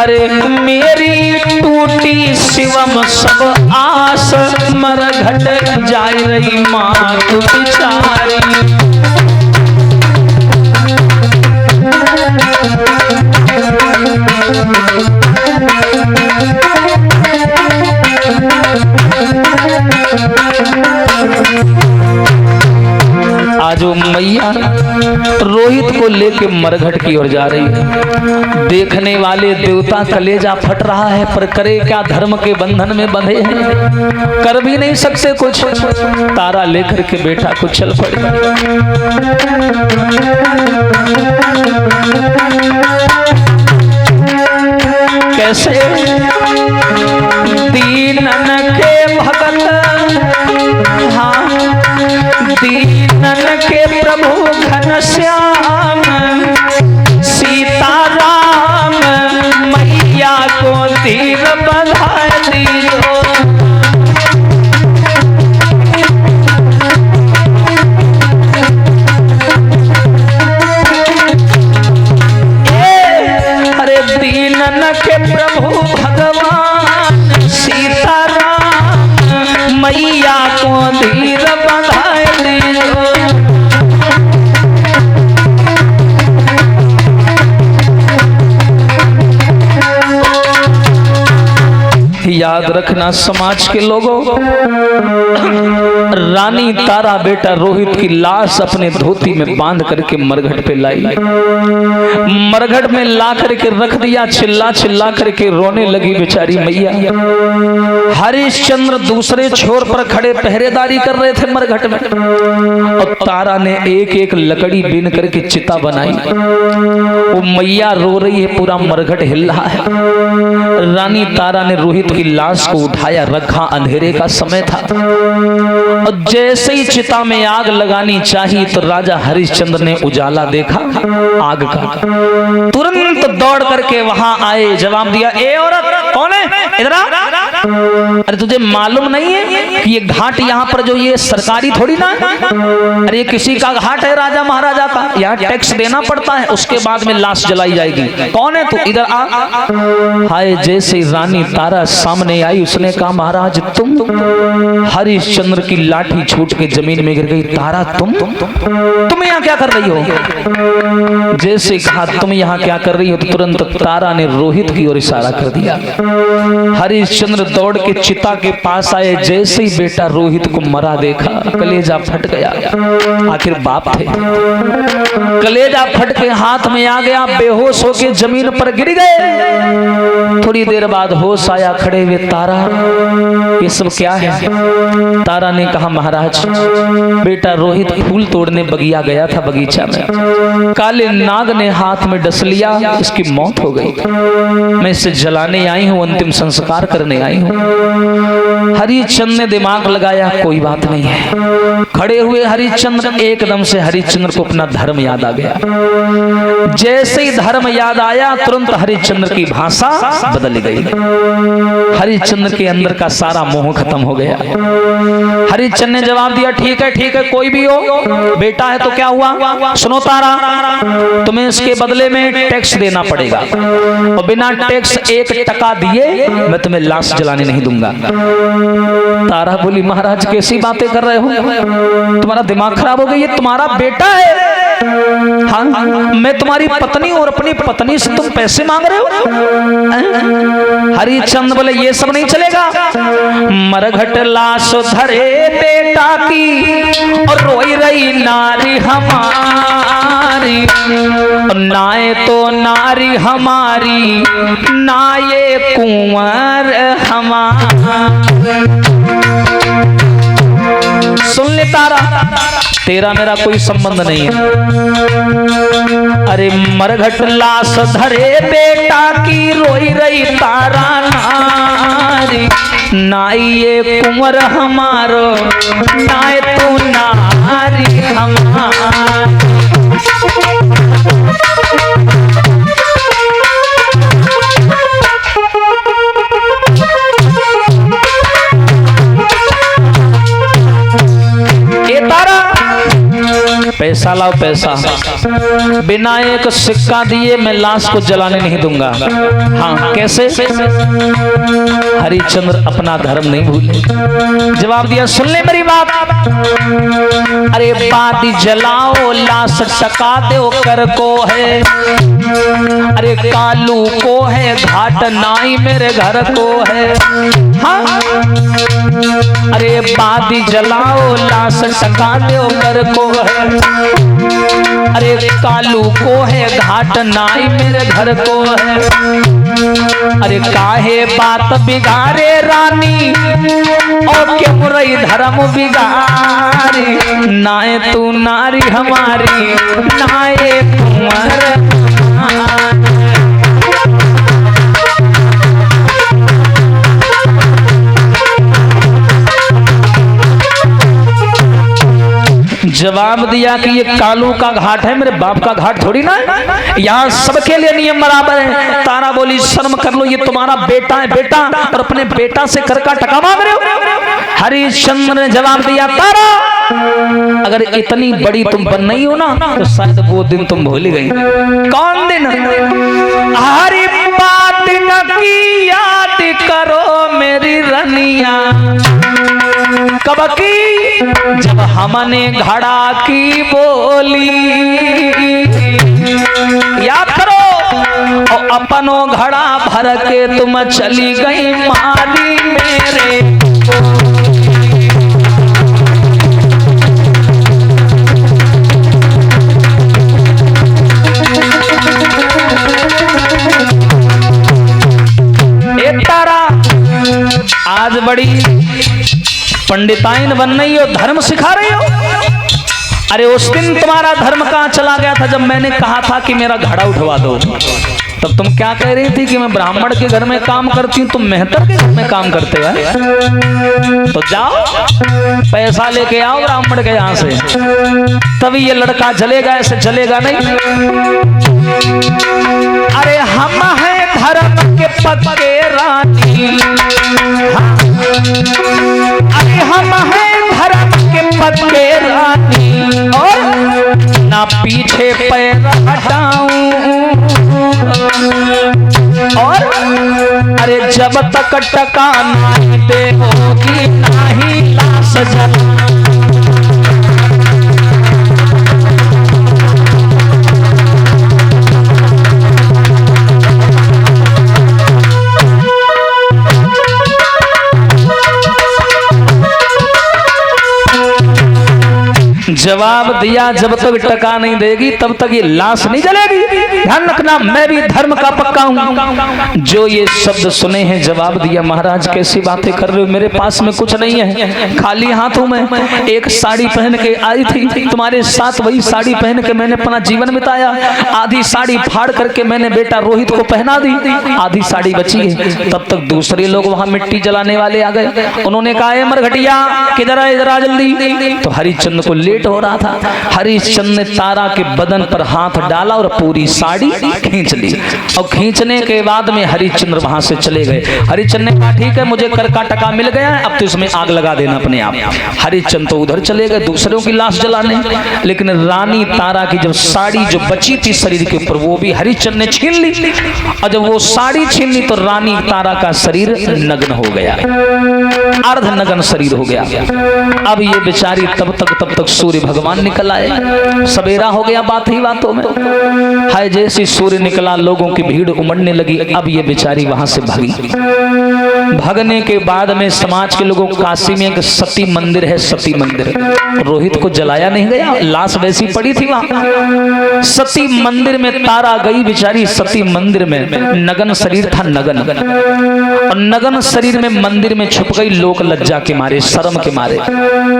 अरे मेरी टूटी शिवम सब आस, मरघट जाय रही माँ तू बिचारी। आज वो मैया रोहित को लेके मरघट की ओर जा रही है। देखने वाले देवता कलेजा फट रहा है, पर करे क्या, धर्म के बंधन में बंधे हैं, कर भी नहीं सकते कुछ। तारा लेकर के बेटा को चल पड़े। कैसे दीनन के भगत, हाँ दीनन के प्रभु घनश्याम, सीताराम मैया को तीर बंधा दियो। अरे दीनन के प्रभु भगवान, सीताराम मैया को तीर बंधा दियो। याद रखना समाज के लोगों, रानी तारा बेटा रोहित की लाश अपने धोती में बांध करके मरघट पे लाई। मरघट में ला करके रख दिया। चिल्ला चिल्ला करके रोने लगी बेचारी मैया। हरिश्चंद्र दूसरे छोर पर खड़े पहरेदारी कर रहे थे मरघट में, और तारा ने एक एक लकड़ी बीन करके चिता बनाई। वो मैया रो रही है, पूरा मरघट हिल रहा है। रानी तारा ने रोहित की लाश को उठाया, रखा। अंधेरे का समय था, और जैसे ही चिता में आग लगानी चाहिए तो राजा हरिश्चंद्र ने उजाला देखा आग का। तुरंत दौड़ करके वहां आए, जवाब दिया, ए औरत कौन है, इधर आ। अरे तुझे मालूम नहीं है कि ये घाट यहाँ पर जो ये सरकारी थोड़ी ना है, अरे ये किसी का घाट है, राजा महाराजा का, यहाँ टैक्स देना पड़ता है, उसके बाद में लाश जलाई जाएगी। कौन है तू, इधर आ। हाय जैसे रानी तारा सामने सामने आई। उसने कहा महाराज तुम? हरिश्चंद्र की लाठी छूट के जमीन में गिर गई। तारा तुम यहाँ क्या कर रही हो? जैसे कहा तुम यहाँ क्या कर रही हो तो तुरंत तारा ने रोहित की ओर इशारा कर दिया। हरिश्चंद्र दौड़ के चिता के पास आए। जैसे ही बेटा रोहित को मरा देखा, कलेजा फट गया। आखिर बाप थे। कलेजा फट के हाथ में आ गया। बेहोश होके जमीन पर गिर गए। थोड़ी देर बाद होश आया। खड़े हुए, तारा ये सब क्या है? तारा ने कहा महाराज बेटा रोहित फूल तोड़ने बगिया गया था। बगीचा में काले नाग ने हाथ में डस लिया, इसकी मौत हो गई। मैं इसे जलाने आई हूँ, अंतिम संस्कार करने आई हूँ। हरिश्चंद्र ने दिमाग लगाया, कोई बात नहीं है। खड़े हुए हरिश्चंद्र, एकदम से हरिश्चंद्र को अपना धर्म याद आ गया। जैसे ही धर्म याद आया तुरंत हरिश्चंद्र की भाषा बदल गई। हरिश्चंद्र के अंदर का सारा मोह खत्म हो गया। हरिश्चंद्र ने जवाब दिया ठीक है कोई भी हो, बेटा है तो क्या हुआ? सुनो तारा, तुम्हें इसके बदले में टैक्स देना पड़ेगा और बिना टैक्स 1 टका दिए मैं तुम्हें लाश जलाने नहीं दूंगा। तारा बोली महाराज कैसी बातें कर रहे हो? तुम्हारा दिमाग खराब हो गया। ये तुम्हारा बेटा है। हाँ, मैं तुम्हारी पत्नी और अपनी पत्नी से तुम पैसे मांग रहे हो? हरिश्चंद्र बोले ये सब नहीं चलेगा। मरघट लाश धरे बेटा की और रोई रही नारी हमारी। नाए तो नारी हमारी, नाये कुंवर हमारा। सुन ले तारा, तेरा मेरा कोई संबंध नहीं है। अरे मरघट लाश धरे बेटा की, रोई रही तारा नारी। नाई ये कुंवर हमारो, नाय तू नारी हमारी। पैसा लाओ पैसा, बिना एक सिक्का दिए मैं लाश को जलाने नहीं दूंगा। हाँ कैसे? हरिश्चंद्र अपना धर्म नहीं भूले। जवाब दिया सुन ले मेरी बात। अरे बाती जलाओ लाश टका दो कर को है। अरे कालू को है घाट नाई मेरे घर को है। हाँ अरे बाती जलाओ लाश टका दो कर को है। अरे कालू को है घाट नाई मेरे घर को है। अरे काहे बात बिगाड़े रानी और क्यों रही धर्म बिगाड़ी। नाए तू नारी हमारी, नाए कुंवर। जवाब दिया कि ये कालू का घाट है, मेरे बाप का घाट थोड़ी ना है। यहाँ सबके लिए नियम बराबर है। तारा बोली शर्म कर लो, ये तुम्हारा बेटा है बेटा, और अपने बेटा से कर का टका मांग रहे हो। हरिश्चंद्र ने जवाब दिया तारा अगर इतनी बड़ी तुम बन नहीं हो ना तो शायद वो दिन तुम भूल गई। कौन दिन? हरी बात की याद करो मेरी रनिया, कब की जब हमने घड़ा की बोली। याद करो और अपनों घड़ा भर के तुम चली गई मारी मेरे। तारा आज बड़ी पंडिताइन बन रही हो, धर्म सिखा रही हो। अरे उस दिन तुम्हारा धर्म कहाँ चला गया था जब मैंने कहा था कि मेरा घड़ा उठवा दो। तब तुम क्या कह रही थी कि मैं ब्राह्मण के घर में काम करती हूँ, तुम मेहतर के घर में काम करते हो। तो जाओ पैसा लेके आओ ब्राह्मण के यहाँ से, तभी ये लड़का जलेगा, ऐसे जलेगा नहीं। अरे हम हैं धर्म के पक्के रानी, अरे हम हैं धर्म के पक्के रानी, और ना पीछे पैर हटाऊं। और अरे जब तक टका नहीं दे होगी नहीं लाश जला। जवाब दिया जब तक टका नहीं देगी तब तक ये लाश नहीं जलेगी। ध्यान रखना मैं भी धर्म का पक्का हूं। जो ये शब्द सुने हैं जवाब दिया महाराज कैसी बातें कर रहे हो, मेरे पास में कुछ नहीं है, खाली हाथ हूं मैं। एक साड़ी पहन के आई थी तुम्हारे साथ, वही साड़ी पहन के मैंने अपना जीवन बिताया। आधी साड़ी फाड़ करके मैंने बेटा रोहित को पहना दी, आधी साड़ी बची है। तब तक दूसरे लोग वहां मिट्टी जलाने वाले आ गए। उन्होंने कहा मरघटिया किधर है, इधर आ जल्दी। तो हरिश्चंद्र को लेट हो रहा था। हरिश्चंद्र ने तारा के बदन पर हाथ डाला और पूरी साड़ी खींच ली। और खींचने के बाद में हरिश्चंद्र वहां से चले गए। हरिश्चंद्र ने कहा ठीक है मुझे कर का टका मिल गया है, अब तो इसमें आग लगा देना अपने आप। हरिश्चंद्र तो उधर चले गए दूसरों की लाश जलाने। लेकिन रानी तारा की जब साड़ी जो बची थी शरीर के ऊपर वो भी हरिश्चंद्र ने छीन ली। और जब वो साड़ी छीन ली तो रानी तारा का शरीर नग्न हो गया, अर्ध नग्न शरीर हो गया। अब ये बेचारी तब तक सूर्य भगवान निकल आए। सवेरा हो गया बात ही बातों में। हाय जैसी सूर्य निकला लोगों की भीड़ उमड़ने लगी। अब ये बेचारी वहां से भागी। भागने के बाद में समाज के लोगों, काशी में एक सती मंदिर है, सती मंदिर। रोहित को जलाया नहीं गया, लाश वैसी पड़ी थी वहां। सती मंदिर में तारा गई बेचारी। सती मंदिर में नग्न शरीर था, नग्न। और नग्न शरीर में मंदिर में छुप गई लोक लज्जा के मारे, शर्म के मारे।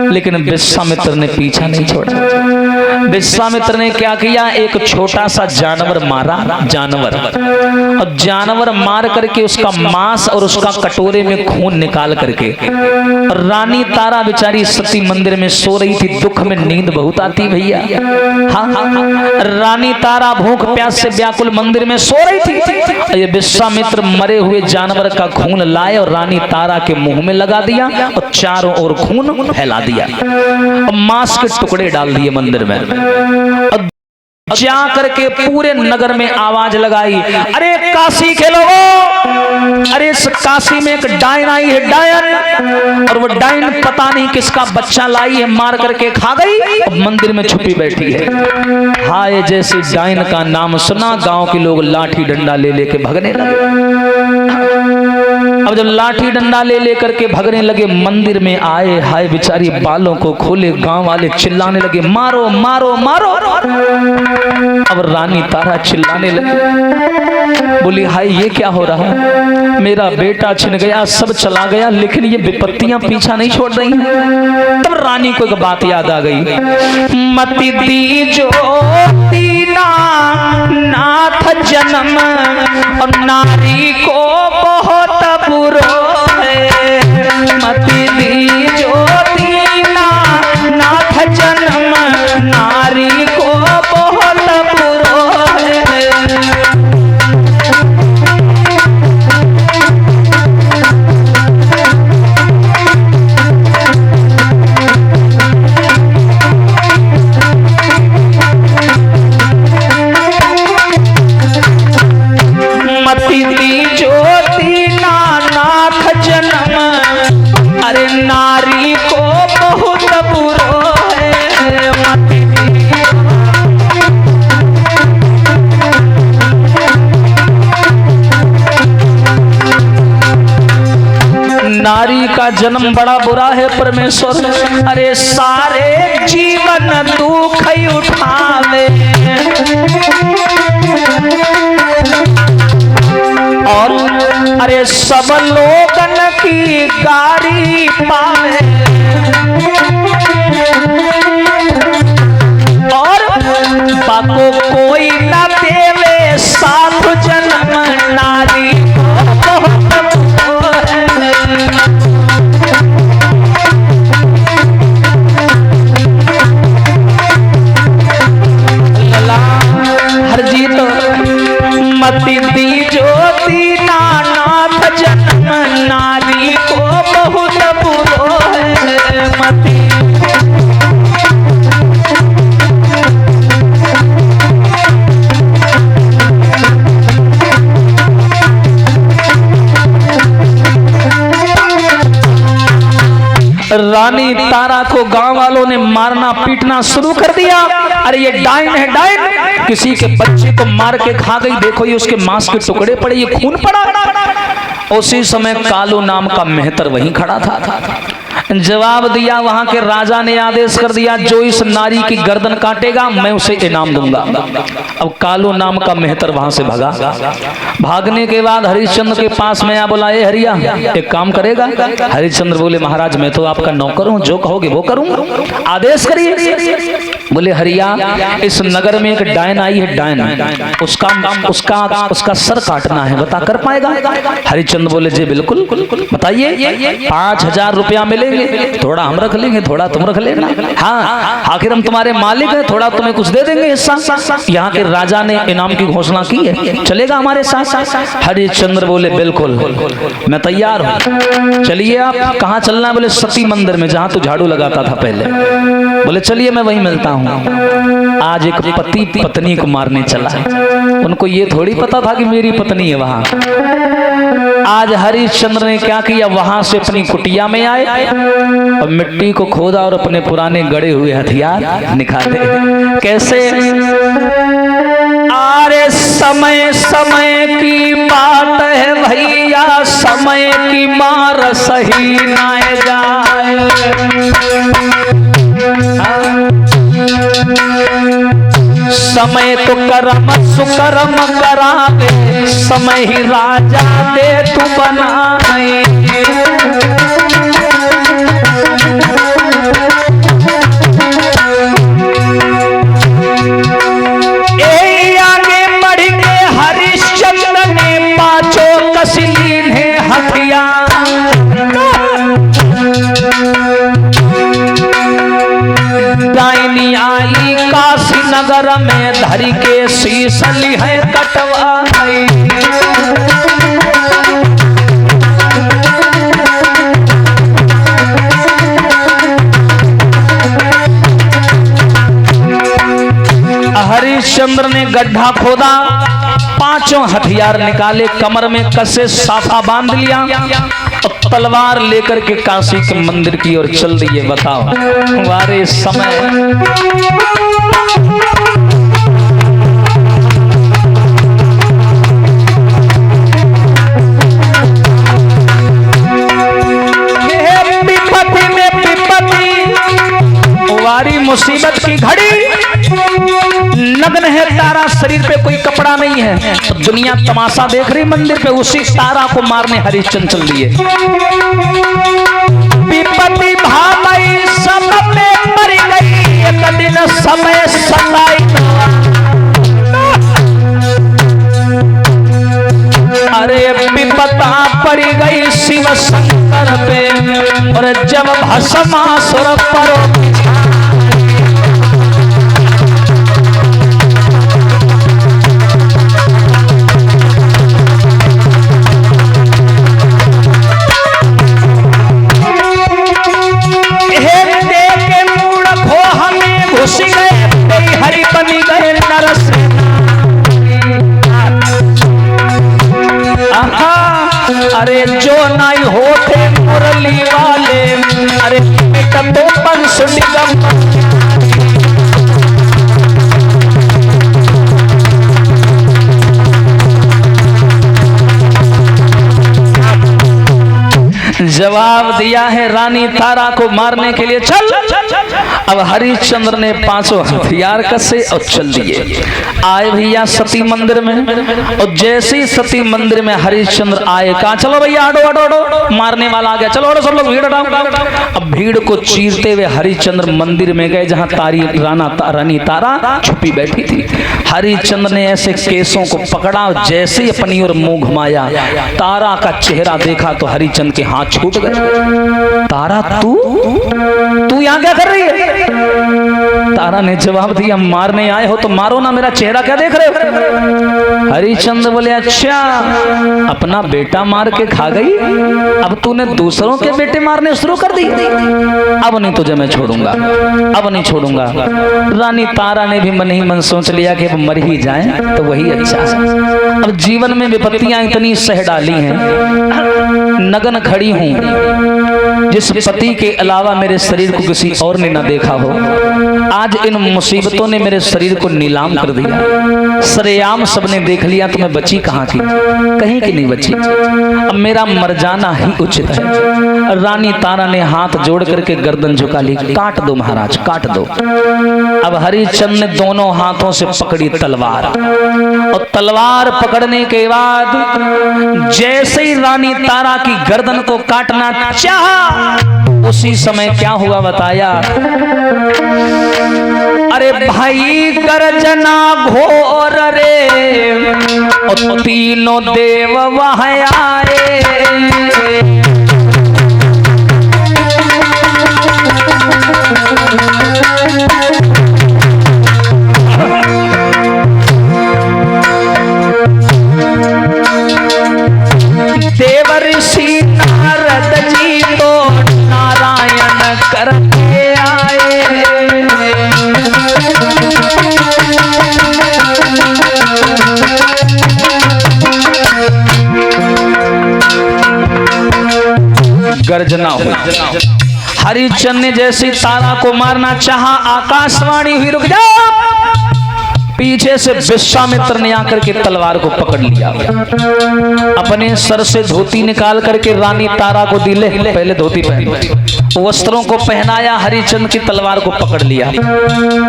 लेकिन विश्वामित्र ने पीछा नहीं छोड़ा। विश्वामित्र ने क्या किया, एक छोटा सा जानवर मारा, जानवर। और जानवर मार करके उसका मांस और उसका कटोरे में खून निकाल करके। और रानी तारा बेचारी सती मंदिर में सो रही थी। दुख में नींद बहुत आती भैया। हाँ, रानी तारा भूख प्यास से व्याकुल मंदिर में सो रही थी। ये विश्वामित्र मरे हुए जानवर का खून लाए और रानी तारा के मुंह में लगा दिया और चारों ओर खून फैला दिया। मांस के टुकड़े डाल दिए मंदिर में। जा करके पूरे नगर में आवाज लगाई, अरे काशी के लोगों, अरे इस काशी में एक डायन आई है, डायन। और वो डायन पता नहीं किसका बच्चा लाई है, मार करके खा गई और मंदिर में छुपी बैठी है। हाय जैसे डायन का नाम सुना गांव के लोग लाठी डंडा ले लेके भगने लगे। अब जब लाठी डंडा ले लेकर के भगने लगे मंदिर में आए। हाय बेचारी बालों को खोले, गांव वाले चिल्लाने लगे मारो मारो मारो। अब रानी तारा चिल्लाने लगी, बोली हाय ये क्या हो रहा है, मेरा बेटा छिन गया, सब चला गया, लेकिन ये विपत्तियां पीछा नहीं छोड़ रही हैं। तब रानी को एक बात याद आ गई, मति दी जो दीना नाथ जन्म और नारी को बहुत बुरो है। मति दी जो दीना नाथ जन्म नारी को बहुत बुरो है। मति दी जो दीना नाथ जन्म, अरे नारी को बहुत बुरो है। मति नारी का जन्म बड़ा बुरा है परमेश्वर। अरे सारे जीवन दुख उठावे और अरे सब लोगन की गारी पावे। और बाको कोई न देवे साथ जन्म, नारी मति दी जो दीना नाथ जन्म, नारी को बहुत बुरो है। मति रानी तारा को गांव वालों ने मारना पीटना शुरू कर दिया। अरे ये डाइन है डाइन, किसी के बच्चे को मार के खा गई, देखो ये उसके मांस के टुकड़े पड़े, ये खून पड़ा। उसी समय कालू नाम का मेहतर वहीं खड़ा था। जवाब दिया, वहां के राजा ने आदेश कर दिया, जो इस नारी की गर्दन काटेगा मैं उसे इनाम दूंगा। अब कालू नाम का मेहतर वहां से भागा। भागने के बाद हरिश्चंद्र के पास में आ बोला, ए हरिया एक काम करेगा? हरिश्चंद्र बोले, महाराज मैं तो आपका नौकर हूं, जो कहोगे वो करूंगा, आदेश करिए। बोले, हरिया इस नगर में एक डायन आई है, डायन, उसका सर काटना है, बता कर पाएगा? हरिश्चंद्र बोले, जी बिल्कुल, बताइए। 5000 रुपया मिलेंगे, थोड़ा हम रख लेंगे, थोड़ा तुम रख लेना। हाँ, आखिर हम तुम्हारे मालिक हैं, थोड़ा तुम्हें कुछ दे देंगे हिस्सा। यहाँ के राजा ने इनाम की घोषणा की है, चलेगा हमारे साथ? हरिश्चंद्र बोले, बिल्कुल मैं तैयार हूँ। चलिए, आप कहाँ चलना है? बोले, सती मंदिर में, जहाँ तू झाड़ू लगाता था पहले। बोले, चलिए मैं वहीं मिलता हूँ। आज एक पति पत्नी को मारने चला, उनको ये थोड़ी पता था कि मेरी पत्नी है वहां। आज हरिश्चंद्र ने क्या किया, वहां से अपनी कुटिया में आए और मिट्टी को खोदा और अपने पुराने गड़े हुए हथियार निकाले। कैसे? अरे समय समय की बात है भैया, समय की मार सही ना जाए। समय तो कर्म सुकर्म करावे, समय ही राजा दे तू बनाए। आगे बढ़ के हरिश्चंद्र ने पांचों कसली ने हथियार। डायनी आई काशी नगर में, धरी के शीश ली है कटवाई। हरिश्चंद्र ने गड्ढा खोदा, पांचों हथियार निकाले, कमर में कसे साफा बांध लिया और तलवार लेकर के काशी के मंदिर की ओर चल दिए। बताओ, हमारे समय विपत्ति में विपत्ति, वारी मुसीबत की घड़ी। नग्न है तारा, शरीर पे कोई कपड़ा नहीं है, तो दुनिया तमाशा देख रही मंदिर पे। उसी तारा को मारने हरिश्चंद्र चल दिए। विपत्ति भाई सब पे मर गई, एक दिन समय सताई। अरे विपत्ता पड़ गई शिव शंकर पे, और जब भस्मासुर पर हरि बनी गए नरसिंह। अरे जो नहीं होते मुरली वाले, अरे तो पंस निगम। जवाब दिया है रानी तारा को मारने के लिए, चल। अब हरिश्चंद्र ने पांचों हथियार कसे और चल दिए। आए भैया सती मंदिर में, और जैसे ही सती मंदिर में हरिश्चंद्र आए, कहा चलो भैया हटो हटो हटो, मारने वाला आ गया, चलो हटो सब लोग, भीड़ हटाओ। अब भीड़ को चीरते हुए हरिश्चंद्र मंदिर में गए, जहां रानी तारा छुपी बैठी थी। हरिश्चंद्र ने ऐसे केसों को पकड़ा, जैसे ही अपनी ओर मुंह घुमाया, तारा का चेहरा देखा तो हरिश्चंद्र के हाथ छूट गए। तारा तू यहाँ क्या कर रही है? तारा ने जवाब दिया, मारने आए हो तो मारो ना, मेरा चेहरा क्या देख रहे हो? हरिश्चंद्र बोले, अच्छा अपना बेटा मार के खा गई, अब तूने दूसरों के बेटे मारने शुरू कर दी। अब नहीं तुझे मैं छोड़ूंगा, अब नहीं छोड़ूंगा। रानी तारा ने भी मन ही मन सोच लिया कि अब मर ही जाए तो वही अच्छा। अब जीवन में विपत्तियां इतनी सह डाली हैं, नगन खड़ी हूं, जिस पति के अलावा मेरे शरीर को किसी और ने ना देखा हो, आज इन मुसीबतों ने मेरे शरीर को नीलाम कर दिया। सरेआम सबने देख लिया तो मैं बची कहाँ की, कहीं की नहीं बची। अब मेरा मर जाना ही उचित है। रानी तारा ने हाथ जोड़ करके गर्दन झुका ली, काट दो महाराज, काट दो। अब हरिश्चंद्र ने दोनों हाथों से पकड़ी तलवार, और तलवार पकड़ने के बाद जैसे ही रानी तारा की गर्दन को काटना चाहा, उसी समय क्या हुआ बताया। अरे भाई गर्जना घोर रे, और तीनों देव वहां आए। देवर्षि नारद जी तो नारायण करके आए। गर्जना हुई। हरिश्चंद्र ने जैसे तारा को मारना चाहा, आकाशवाणी हुई, रुक जाओ। पीछे से विश्वामित्र ने आकर के तलवार को पकड़ लिया, अपने सर से धोती निकाल करके रानी तारा को दी, ले पहले धोती पहन, वस्त्रों को पहनाया, हरिश्चंद्र की तलवार को पकड़ लिया।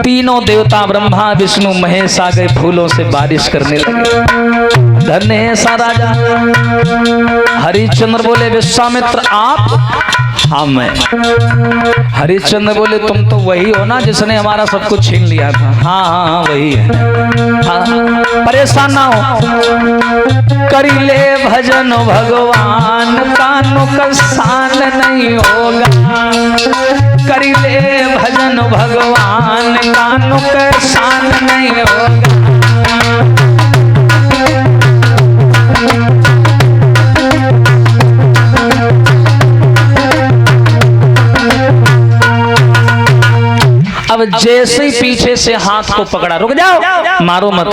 तीनों देवता ब्रह्मा विष्णु महेश आ गए, फूलों से बारिश करने लगे। धन्य है सा राजा। हरिश्चंद्र बोले विश्वामित्र आप? हाँ मैं। हरिश्चंद्र बोले तुम तो वही हो ना जिसने हमारा सब कुछ छीन लिया था? हाँ हाँ हाँ वही है। हाँ, परेशान ना हो, करी ले भजन भगवान का नुकसान नहीं होगा। करी ले भजन भगवान का नुकसान नहीं होगा। अब जैसे ही पीछे से हाथ को पकड़ा, रुक जाओ, मारो मत।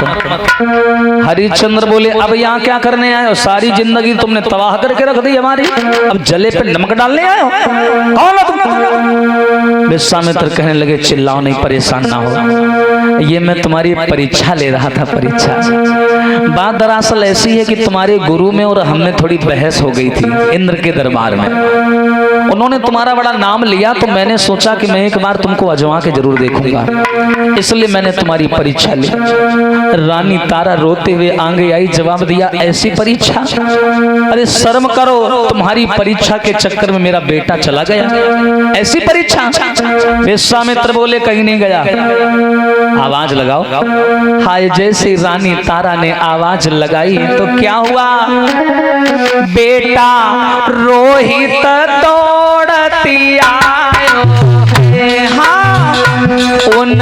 हरिश्चंद्र बोले अब यहाँ क्या करने आए हो? सारी जिंदगी तुमने तबाह करके रख दी हमारी, अब जले पे नमक डालने आए हो? कौन हो तुम? विश्वामित्र कहने लगे चिल्लाओ नहीं, परेशान ना हो, ये मैं तुम्हारी परीक्षा ले रहा था, परीक्षा। बात दरअसल ऐसी है कि तुम्हारे गुरु में और हमने थोड़ी बहस हो गई थी इंद्र के दरबार में। उन्होंने तुम्हारा बड़ा नाम लिया तो मैंने सोचा कि मैं एक बार तुमको आजमा के जरूर देखूंगा, इसलिए मैंने तुम्हारी परीक्षा ली। रानी तारा रोते हुए आगे आई, जवाब दिया ऐसी परीक्षा? अरे शर्म करो, तुम्हारी परीक्षा के चक्कर में मेरा बेटा चला गया, ऐसी परीक्षा? विश्वामित्र बोले कहीं नहीं गया, आवाज लगाओ। हाय जैसे रानी तारा ने आवाज लगाई तो क्या हुआ, बेटा रोहित दौड़ती आयो, हाँ उन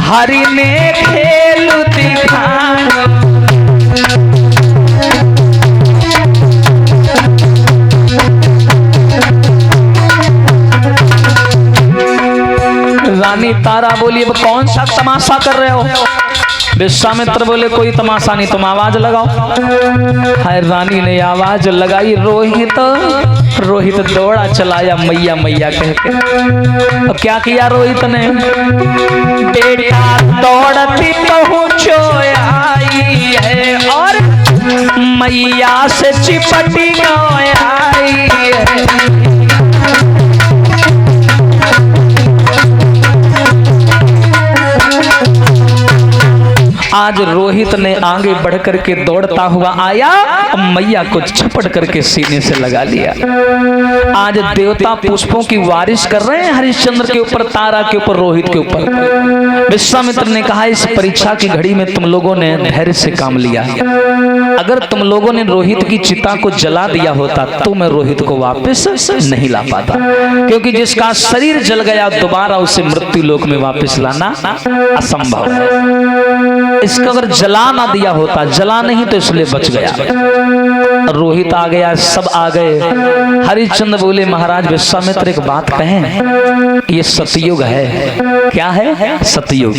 हरि ने खेल दिखाया। रानी तारा बोली अब कौन सा तमाशा कर रहे हो? विश्वामित्र बोले कोई तमाशा नहीं, तुम आवाज लगाओ। हाय रानी ने आवाज लगाई, रोहित। रोहित दौड़ा चलाया मैया मैया कह के। अब क्या किया रोहित ने, बेटा दौड़ती पहुंचो आई है और मैया से चिपटी आई है। आज रोहित ने आगे बढ़ करके दौड़ता हुआ आया, मैया को झपट करके सीने से लगा लिया। आज देवता पुष्पों की बारिश कर रहे हैं हरिश्चंद्र के ऊपर, तारा के ऊपर, रोहित के ऊपर। विश्वामित्र ने कहा इस परीक्षा की घड़ी में तुम लोगों ने धैर्य से काम लिया, अगर तुम लोगों ने रोहित की चिता को जला दिया होता तो मैं रोहित को वापस नहीं ला पाता, क्योंकि जिसका शरीर जल गया दोबारा उसे मृत्यु लोक में वापस लाना असंभव है। इसका अगर जला ना दिया होता, जला नहीं तो इसलिए बच गया। रोहित आ गया, सब आ गए। हरिश्चंद्र बोले महाराज विश्वामित्र एक बात कहें, ये सतयुग है। क्या है? सतयुग।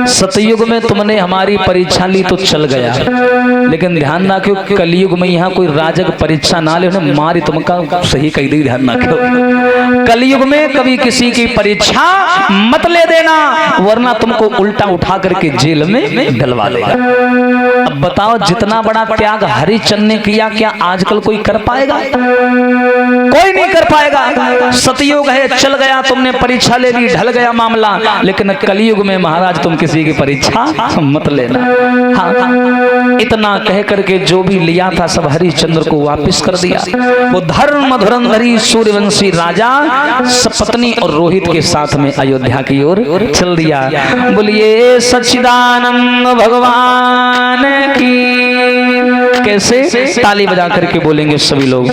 सतयुग में तुमने हमारी परीक्षा ली तो चल गया, लेकिन ध्यान रखो कलयुग में यहाँ कोई राजक परीक्षा ना ले, उन्हें मारी तुमका सही कही दी। ध्यान रखो कलयुग में कभी किसी की परीक्षा मत ले देना, वरना तुमको उल्टा उठा करके जेल में डलवा देगा। अब बताओ जितना बड़ा त्याग हरिश्चंद्र ने किया, क्या आजकल कोई कर पाएगा? कोई नहीं कर पाएगा। सतयुग है, चल गया, तुमने परीक्षा ले ली, ढल गया मामला, लेकिन कलयुग में महाराज तुम किसी की परीक्षा मत लेना। हाँ, इतना कह करके जो भी लिया था सब हरिश्चंद्र को वापस कर दिया। वो धर्म धुरंधरी सूर्यवंशी राजा सपत्नी और रोहित के साथ में अयोध्या की ओर चल दिया। बोलिए सच्चिदानंद भगवान की। कैसे? ताली बजा करके बोलेंगे सभी लोग।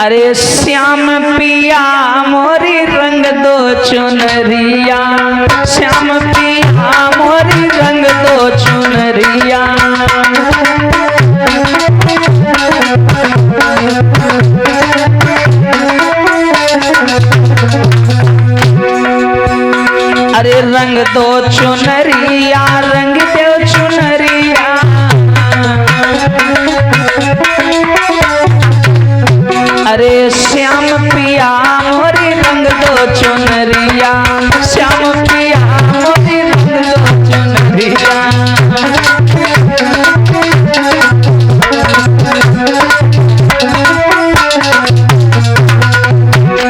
अरे श्याम पिया मोरी रंग दो चुनरिया, श्याम पिया मोरी रंग दो चुनरिया। अरे रंग दो चुनरिया, रंग दो चुनरिया। अरे श्याम पिया मोरी रंग दो चुनरिया, श्याम पिया मोरी रंग दो चुनरिया।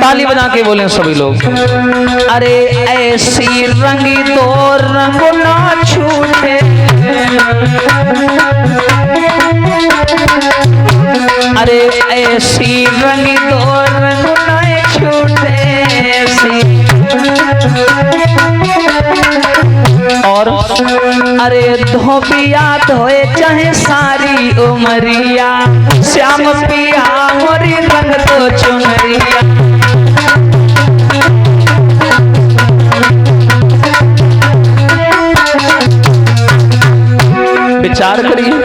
ताली बजा के बोले सभी लोग। अरे ऐसी रंगी दो रंग ना छूटे, अरे ऐसी रंगी दो रंग ना छूटे। और अरे धोबिया धोए चाहे सारी उमरिया, श्याम पिया मोरी रंग दो चुनरिया। विचार करिए,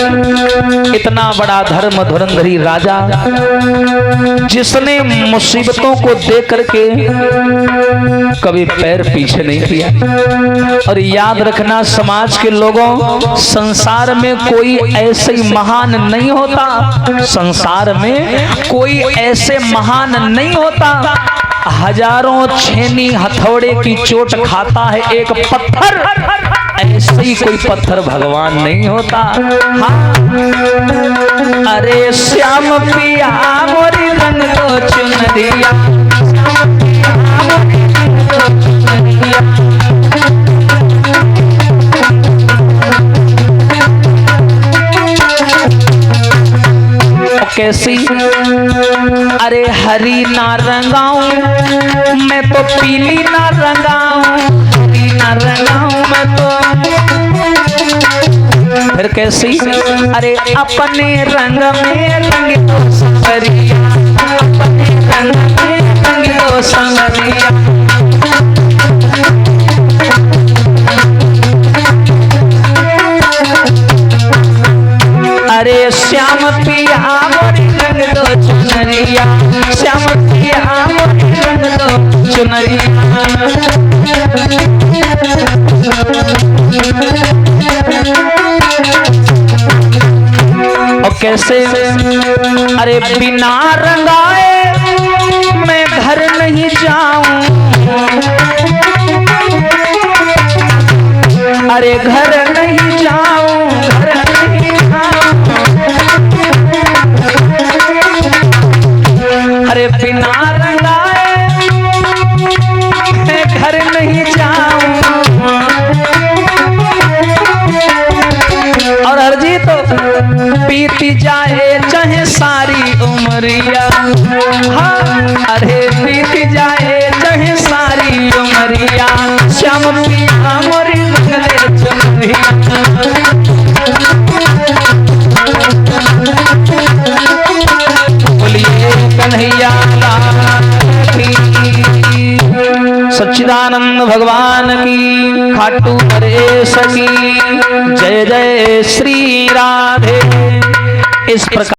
इतना बड़ा धर्म धुरंधरी राजा जिसने मुसीबतों को देख करके कभी पैर पीछे नहीं किया। और याद रखना समाज के लोगों, संसार में कोई ऐसे महान नहीं होता, संसार में कोई ऐसे महान नहीं होता। हजारों छेनी हथौड़े की चोट खाता है एक पत्थर, ऐसे ही कोई पत्थर भगवान नहीं होता। हाँ। अरे श्याम पिया मोरी रंग दो चुनरिया, श्याम पिया मोरी रंग दो चुनरिया। कैसी? अरे हरी ना रंगाऊं मैं तो पीली ना रंगाऊं, हरी ना रंगाऊं मैं तो। फिर कैसी? अरे अपने रंग में रंग दो संवरिया, अपने रंग में रंग दो संवरिया। अरे श्याम पिया मोरी रंग दो चुनरिया, श्याम पिया मोरी रंग दो चुनरिया। और कैसे? अरे बिना रंगाए मैं घर नहीं जाऊं, अरे घर नहीं जाऊं, घर नहीं जाऊं। अरे बिना रंगाए मैं घर नहीं जाऊं। और अर्जी तो बीती जाए चाहे सारी उमरिया, हाँ। अरे बीती जाए चाहे सारी उमरिया, श्याम पिया मोरी रंग दे चुनरिया। बोलिए कन्हैया सच्चिदानंद भगवान की, खाटू नरेश की। जय जय श्री राधे। इस प्रकार